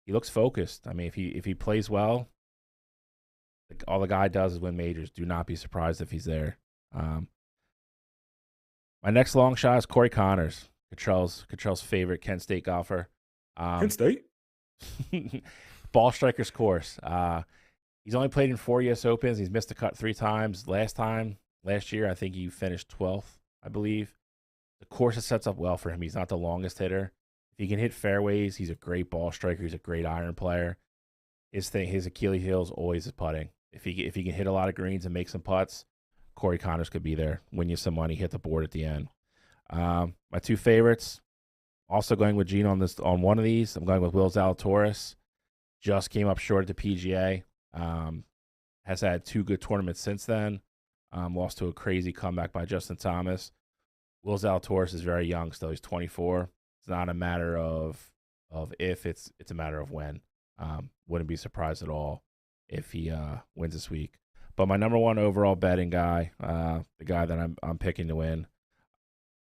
He looks focused. I mean, if he plays well, all the guy does is win majors. Do not be surprised if he's there. My next long shot is Corey Connors, Cottrell's favorite Kent State golfer. Kent State? Ball strikers course. He's only played in 4 U.S. Opens. He's missed the cut 3 times. Last year, I think he finished 12th, I believe. The course sets up well for him. He's not the longest hitter. If he can hit fairways, he's a great ball striker. He's a great iron player. His Achilles heel is always his putting. If he can hit a lot of greens and make some putts, Corey Connors could be there, win you some money, hit the board at the end. My 2 favorites, also going with Gene on one of these. I'm going with Will Zalatoris. Just came up short at the PGA. Has had 2 good tournaments since then. Lost to a crazy comeback by Justin Thomas. Will Zalatoris is very young still. He's 24. It's not a matter of if, it's a matter of when. Wouldn't be surprised at all if he wins this week. But my number 1 overall betting guy, the guy that I'm picking to win,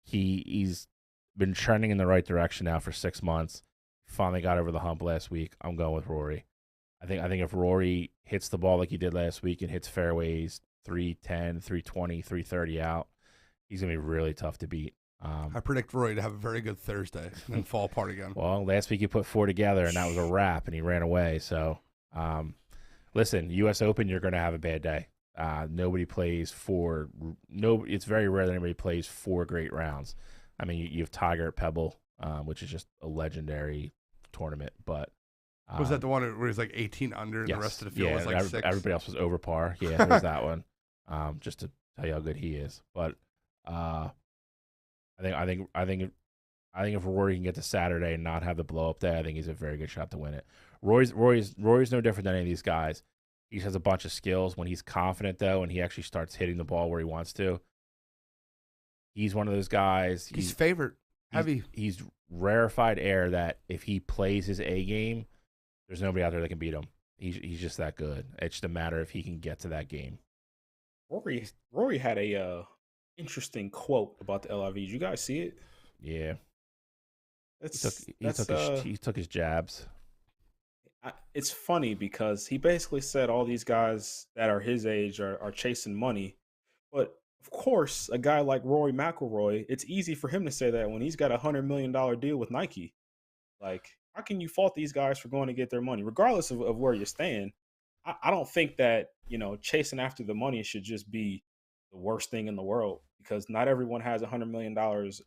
he's been trending in the right direction now for 6 months. Finally got over the hump last week. I'm going with Rory. I think if Rory hits the ball like he did last week and hits fairways 310, 320, 330 out, he's going to be really tough to beat. I predict Rory to have a very good Thursday and then fall apart again. Well, last week he put 4 together, and that was a wrap, and he ran away. So, listen, U.S. Open, you're going to have a bad day. Nobody plays 4. It's very rare that anybody plays 4 great rounds. I mean, you have Tiger at Pebble, which is just a legendary tournament. But Was that the one where he's like 18 under and Yes. the rest of the field was like and 6? everybody else was over par. Yeah, there's that one. Just to tell you how good he is. But I think if Rory can get to Saturday and not have the blow up day, I think he's a very good shot to win it. Rory's no different than any of these guys. He just has a bunch of skills. When he's confident though, and he actually starts hitting the ball where he wants to, he's one of those guys. He's favorite. Heavy. He's rarefied air that if he plays his A game, there's nobody out there that can beat him. He's just that good. It's just a matter if he can get to that game. Rory had a interesting quote about the LIV. Did you guys see it? Yeah. He took his jabs. It's funny because he basically said all these guys that are his age are chasing money. But, of course, a guy like Rory McIlroy, it's easy for him to say that when he's got a $100 million deal with Nike. Like, how can you fault these guys for going to get their money? Regardless of where you stand, I don't think that, chasing after the money should just be the worst thing in the world because not everyone has $100 million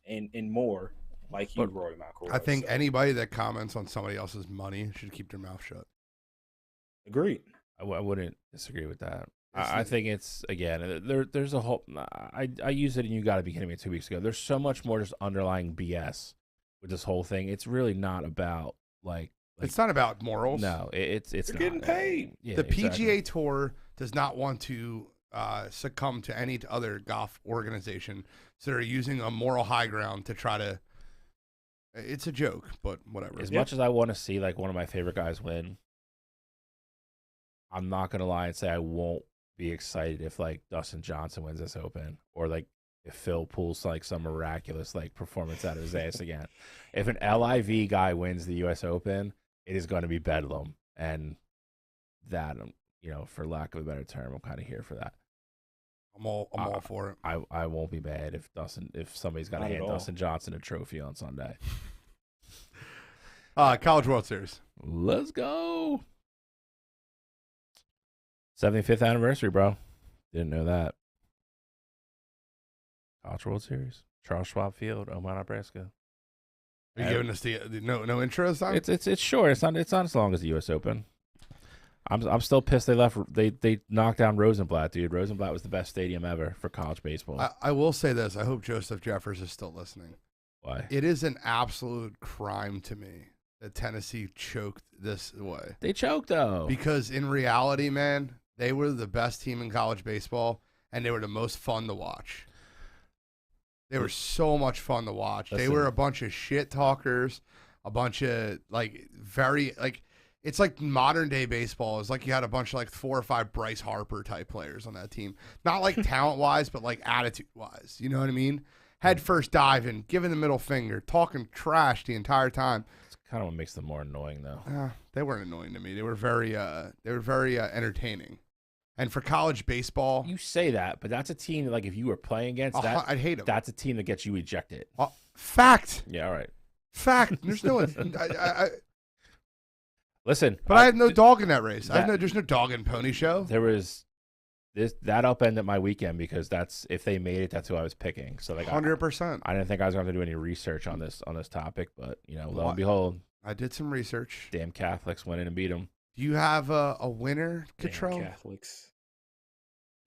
and more like you, Rory McIlroy. I think anybody that comments on somebody else's money should keep their mouth shut. Agreed. I wouldn't disagree with that. I think it's, again, there's a whole, I used it and you got to be kidding me 2 weeks ago. There's so much more just underlying BS with this whole thing. It's really not about like it's not about morals. No, it's They're not. getting paid. The PGA Tour does not want to succumb to any other golf organization, so they're using a moral high ground to try to. It's a joke, but whatever. As much as I want to see like one of my favorite guys win, I'm not gonna lie and say I won't be excited if like Dustin Johnson wins this Open or like if Phil pulls like some miraculous like performance out of his ass again. If an LIV guy wins the U.S. Open, it is going to be bedlam, and that for lack of a better term, I'm kind of here for that. I'm all for it. I won't be mad if somebody's got to hand Dustin Johnson a trophy on Sunday. College World Series. Let's go. 75th anniversary, bro. Didn't know that. College World Series. Charles Schwab Field, Omaha, Nebraska. Are you giving us the no intro this time? It's short. It's not as long as the U.S. Open. I'm still pissed they knocked down Rosenblatt, dude. Rosenblatt was the best stadium ever for college baseball. I will say this. I hope Joseph Jeffers is still listening. Why? It is an absolute crime to me that Tennessee choked this way. They choked, though. Because in reality, man, they were the best team in college baseball, and they were the most fun to watch. They were so much fun to watch. They were a bunch of shit talkers, a bunch of it's like modern day baseball. It's like you had a bunch of like 4 or 5 Bryce Harper type players on that team. Not like talent wise, but like attitude wise. You know what I mean? Head first diving, giving the middle finger, talking trash the entire time. It's kind of what makes them more annoying, though. They weren't annoying to me. They were very entertaining. And for college baseball, You say that, but that's a team that, like, if you were playing against that, I'd hate them. that's a team that gets you ejected. Fact. Yeah, all right. Fact. There's no. Listen, But I have no dog in that race. There's no dog and pony show. There was that upended my weekend because that's if they made it, that's who I was picking. So like 100%. I didn't think I was going to do any research on this topic, but lo and behold, I did some research. damn Catholics went in and beat them. Do you have a winner, Damn Cottrell? Catholics.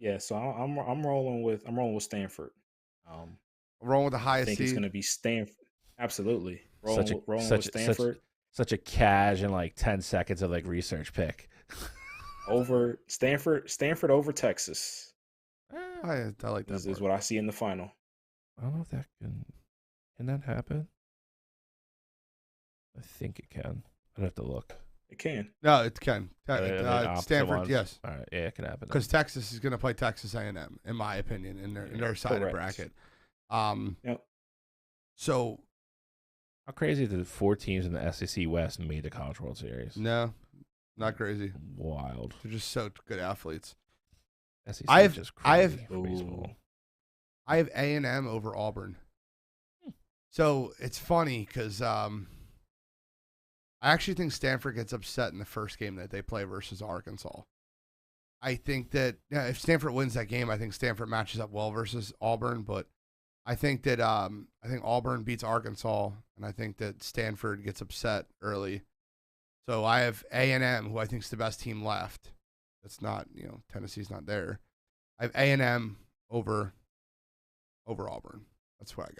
Yeah, so I'm rolling with Stanford. Rolling with the I highest think it's seed. going to be Stanford. Absolutely, Such rolling with Stanford Such a cash and like 10 seconds of like research pick. over Stanford over Texas. I like that. This is what I see in the final. I don't know if that can that happen. I think it can. I'd have to look. It can. No, it can. Opposite Stanford, ones? yes. All right, yeah, it can happen. Because Texas is going to play Texas A&M, in my opinion, in their side of the Correct. bracket. Yep. So How crazy that 4 teams in the SEC West made the College World Series? no, not crazy. Wild. They're just so good athletes. SEC I is have- just I have- crazy for baseball. I have A&M over Auburn. So it's funny because I actually think Stanford gets upset in the first game that they play versus Arkansas. I think that if Stanford wins that game, I think Stanford matches up well versus Auburn. But I think that I think Auburn beats Arkansas, and I think that Stanford gets upset early. So I have A&M, who I think is the best team left. That's not, Tennessee's not there. I have A&M over Auburn. That's what I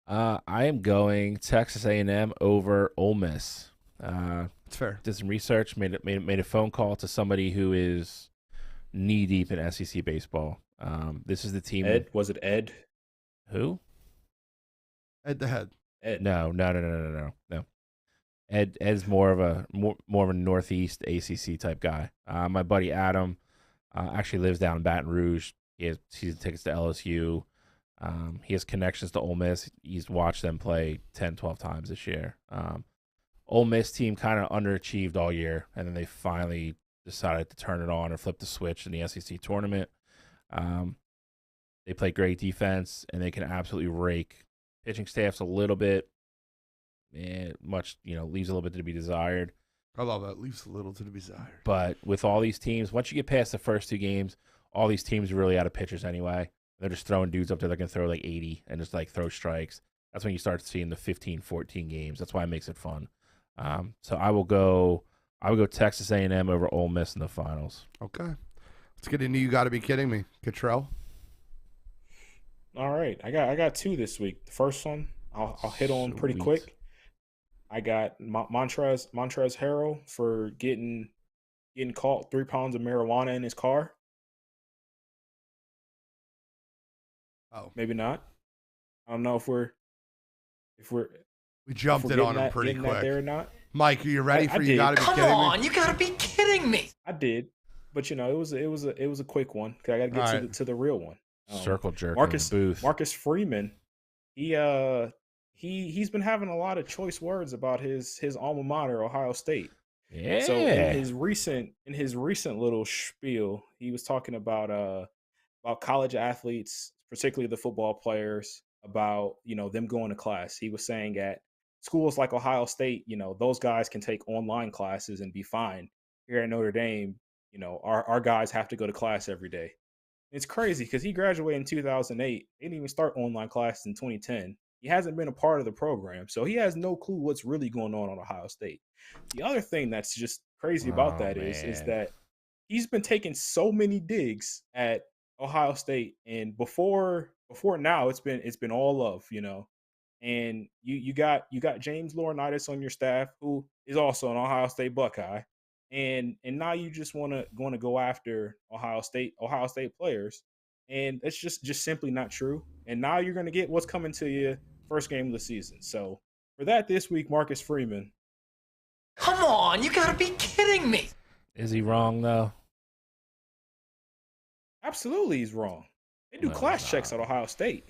got. I am going Texas A&M over Ole Miss. That's fair. Did some research, made a phone call to somebody who is knee deep in SEC baseball. This is the team. Ed, was it Ed? Who? Ed the head. Ed. No. Ed's more of a Northeast ACC type guy. My buddy Adam actually lives down in Baton Rouge. He has season tickets to LSU. He has connections to Ole Miss. He's watched them play 10, 12 times this year. Ole Miss team kind of underachieved all year, and then they finally decided to turn it on or flip the switch in the SEC tournament. They play great defense, and they can absolutely rake. Pitching staff's a little bit, leaves a little bit to be desired. I love that. Leaves a little to be desired. But with all these teams, once you get past the first 2 games, all these teams are really out of pitchers anyway. They're just throwing dudes up there that can throw like 80 and just like throw strikes. That's when you start seeing the 15, 14 games. That's why it makes it fun. So I will go Texas A&M over Ole Miss in the finals. Okay. Let's get into You Gotta Be Kidding Me. Cottrell? All right, I got 2 this week. The first one I'll hit on pretty Sweet. quick. I got Montrez Harrell for getting caught 3 pounds of marijuana in his car. Oh, Maybe not. I don't know if we're we jumped if we're it on getting him pretty getting that quick. there or not. Mike, are you ready I for You did. Gotta Be Come Kidding on, Me? you gotta be kidding me. I did, but it was a quick one. 'Cause I got to get All to right. to the real one. Circle jerk Marcus in the booth. Marcus Freeman. He's been having a lot of choice words about his alma mater, Ohio State. Yeah. So in his recent little spiel, he was talking about college athletes, particularly the football players, about them going to class. He was saying at schools like Ohio State, those guys can take online classes and be fine. Here at Notre Dame, our guys have to go to class every day. It's crazy because he graduated in 2008. They didn't even start online classes in 2010. He hasn't been a part of the program, so he has no clue what's really going on Ohio State. The other thing that's just crazy about that is man. that he's been taking so many digs at Ohio State, and before now, it's been all love, And you got James Laurinaitis on your staff, who is also an Ohio State Buckeye, and now you just want to go after Ohio State players, and it's just simply not true. And now you're going to get what's coming to you first game of the season. So for that this week, Marcus Freeman. Come on, you gotta be kidding me. Is he wrong though? Absolutely, he's wrong. They do No, class he's checks not. at Ohio State.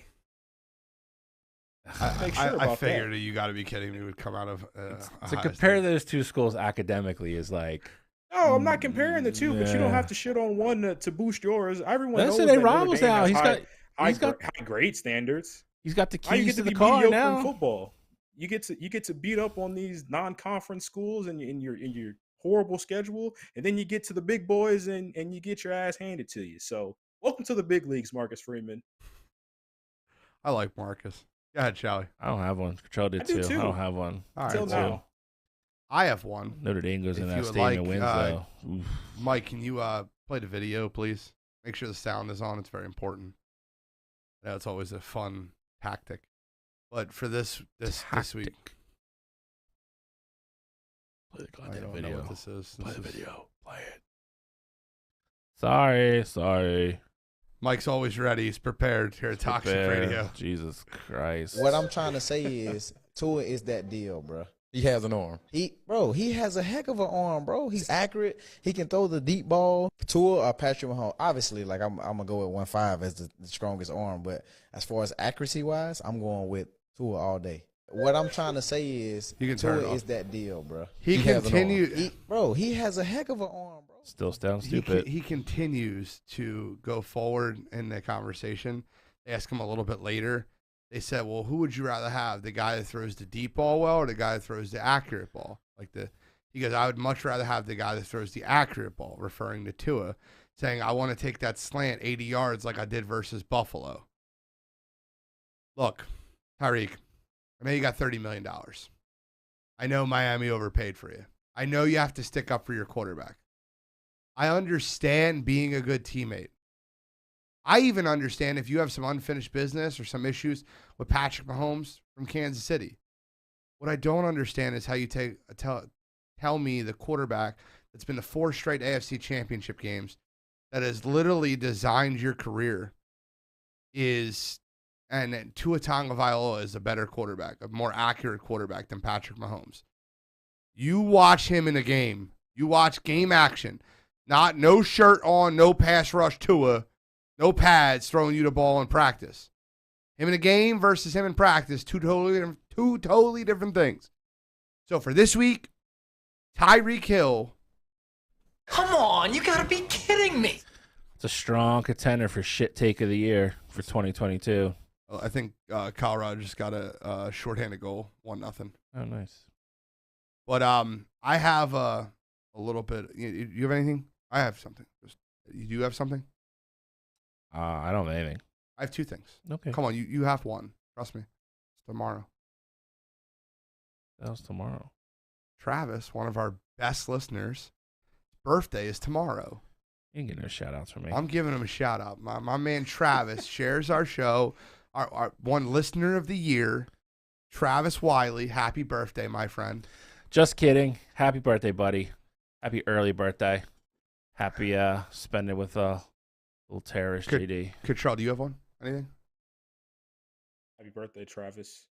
Make sure I about figured that. You Gotta Be Kidding Me would come out of To Ohio compare State. those 2 schools academically is like No, I'm not comparing the two, but you don't Yeah. have to shit on one to boost yours. Everyone knows listen, that they Notre rivals Dame now. has He's got high grade standards. he's got the Now you keys get to to the be car mediocre in now. football. You get to beat up on these non-conference schools in your horrible schedule, and then you get to the big boys and you get your ass handed to you. So welcome to the big leagues, Marcus Freeman. I like Marcus. Go ahead, Shally. I don't have one. Control did I do too. too. I don't have one. All right, Till so now. I have one. Notre Dame goes in If that you would stadium and like, wins though. Oof. Mike, can you play the video, please? Make sure the sound is on. It's very important. I know it's always a fun tactic. But for this week, Tactic. Play the I goddamn don't know video. what this is. Play This the is- video. Play it. Sorry. Mike's always ready. He's prepared here at Toxic Prepare. Radio. Jesus Christ. What I'm trying to say is, Tua is that deal, bro. He has an arm. He has a heck of an arm, bro. He's accurate. He can throw the deep ball. Tua or Patrick Mahomes. Obviously, like I'm gonna go with 1.5 as the strongest arm, but as far as accuracy wise, I'm going with Tua all day. What I'm trying to say is, You can turn it Tua off. is that deal, bro. He He has an continues. He has a heck of an arm, bro. Still sounds stupid. He continues to go forward in the conversation. They ask him a little bit later. They said, "Well, who would you rather have? The guy that throws the deep ball well, or the guy that throws the accurate ball?" He goes, "I would much rather have the guy that throws the accurate ball," referring to Tua, saying, "I want to take that slant 80 yards like I did versus Buffalo." Look, Tyreek, I know you got $30 million. I know Miami overpaid for you. I know you have to stick up for your quarterback. I understand being a good teammate. I even understand if you have some unfinished business or some issues with Patrick Mahomes from Kansas City. What I don't understand is how you tell me the quarterback that's been to 4 straight AFC championship games, that has literally designed your career, and Tua Tagovailoa is a better quarterback, a more accurate quarterback than Patrick Mahomes. You watch him in a game. You watch game action. No shirt on, no pass rush Tua, no pads throwing you the ball in practice. Him in a game versus him in practice, two totally different things. So for this week, Tyreek Hill. Come on, you gotta be kidding me. It's a strong contender for shit take of the year for 2022. I think Colorado just got a shorthanded goal, 1-0. Oh, nice. But I have a little bit. You have anything? I have something. You do have something? I don't have anything. I have 2 things. Okay. Come on, you have one. Trust me. It's tomorrow. That was tomorrow. Travis, one of our best listeners, birthday is tomorrow. You ain't getting no shout outs from me. I'm giving him a shout out. My man Travis shares our show. Our one listener of the year, Travis Wiley. Happy birthday, my friend. Just kidding. Happy birthday, buddy. Happy early birthday. Happy spending with little terrorist JD. Control, do you have one? Anything? Happy birthday, Travis.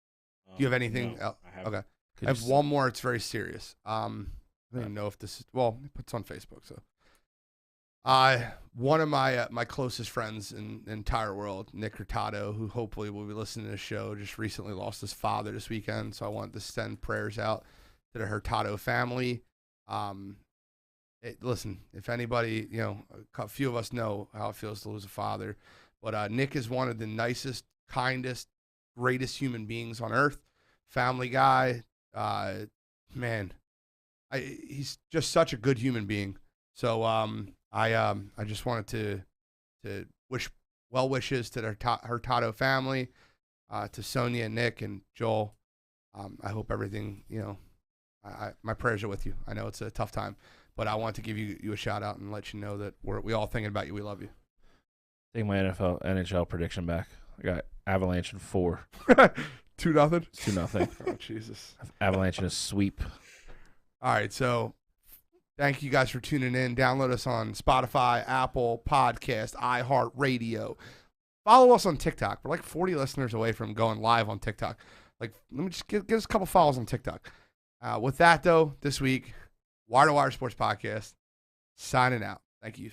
Do you have anything else? Okay. I have one more. It's very serious. I don't even know if this is, well, it's on Facebook. So, one of my closest friends in the entire world, Nick Hurtado, who hopefully will be listening to the show, just recently lost his father this weekend. So I wanted to send prayers out to the Hurtado family. Listen, if anybody, a few of us know how it feels to lose a father, but Nick is one of the nicest, kindest, greatest human beings on earth. Family guy, man, he's just such a good human being. So I just wanted to wish well wishes to the Hurtado family, to Sonia, Nick, and Joel. I hope everything, my prayers are with you. I know it's a tough time, but I want to give you a shout out and let you know that we all thinking about you. We love you. Take my NHL prediction back. I got Avalanche in 4. 2-0? 2-0. Oh, Jesus. Avalanche in a sweep. All right, so thank you guys for tuning in. Download us on Spotify, Apple Podcast, iHeartRadio. Follow us on TikTok. We're like 40 listeners away from going live on TikTok. Let me just give us a couple follows on TikTok. With that, though, this week, Wire to Wire Sports Podcast, signing out. Thank you.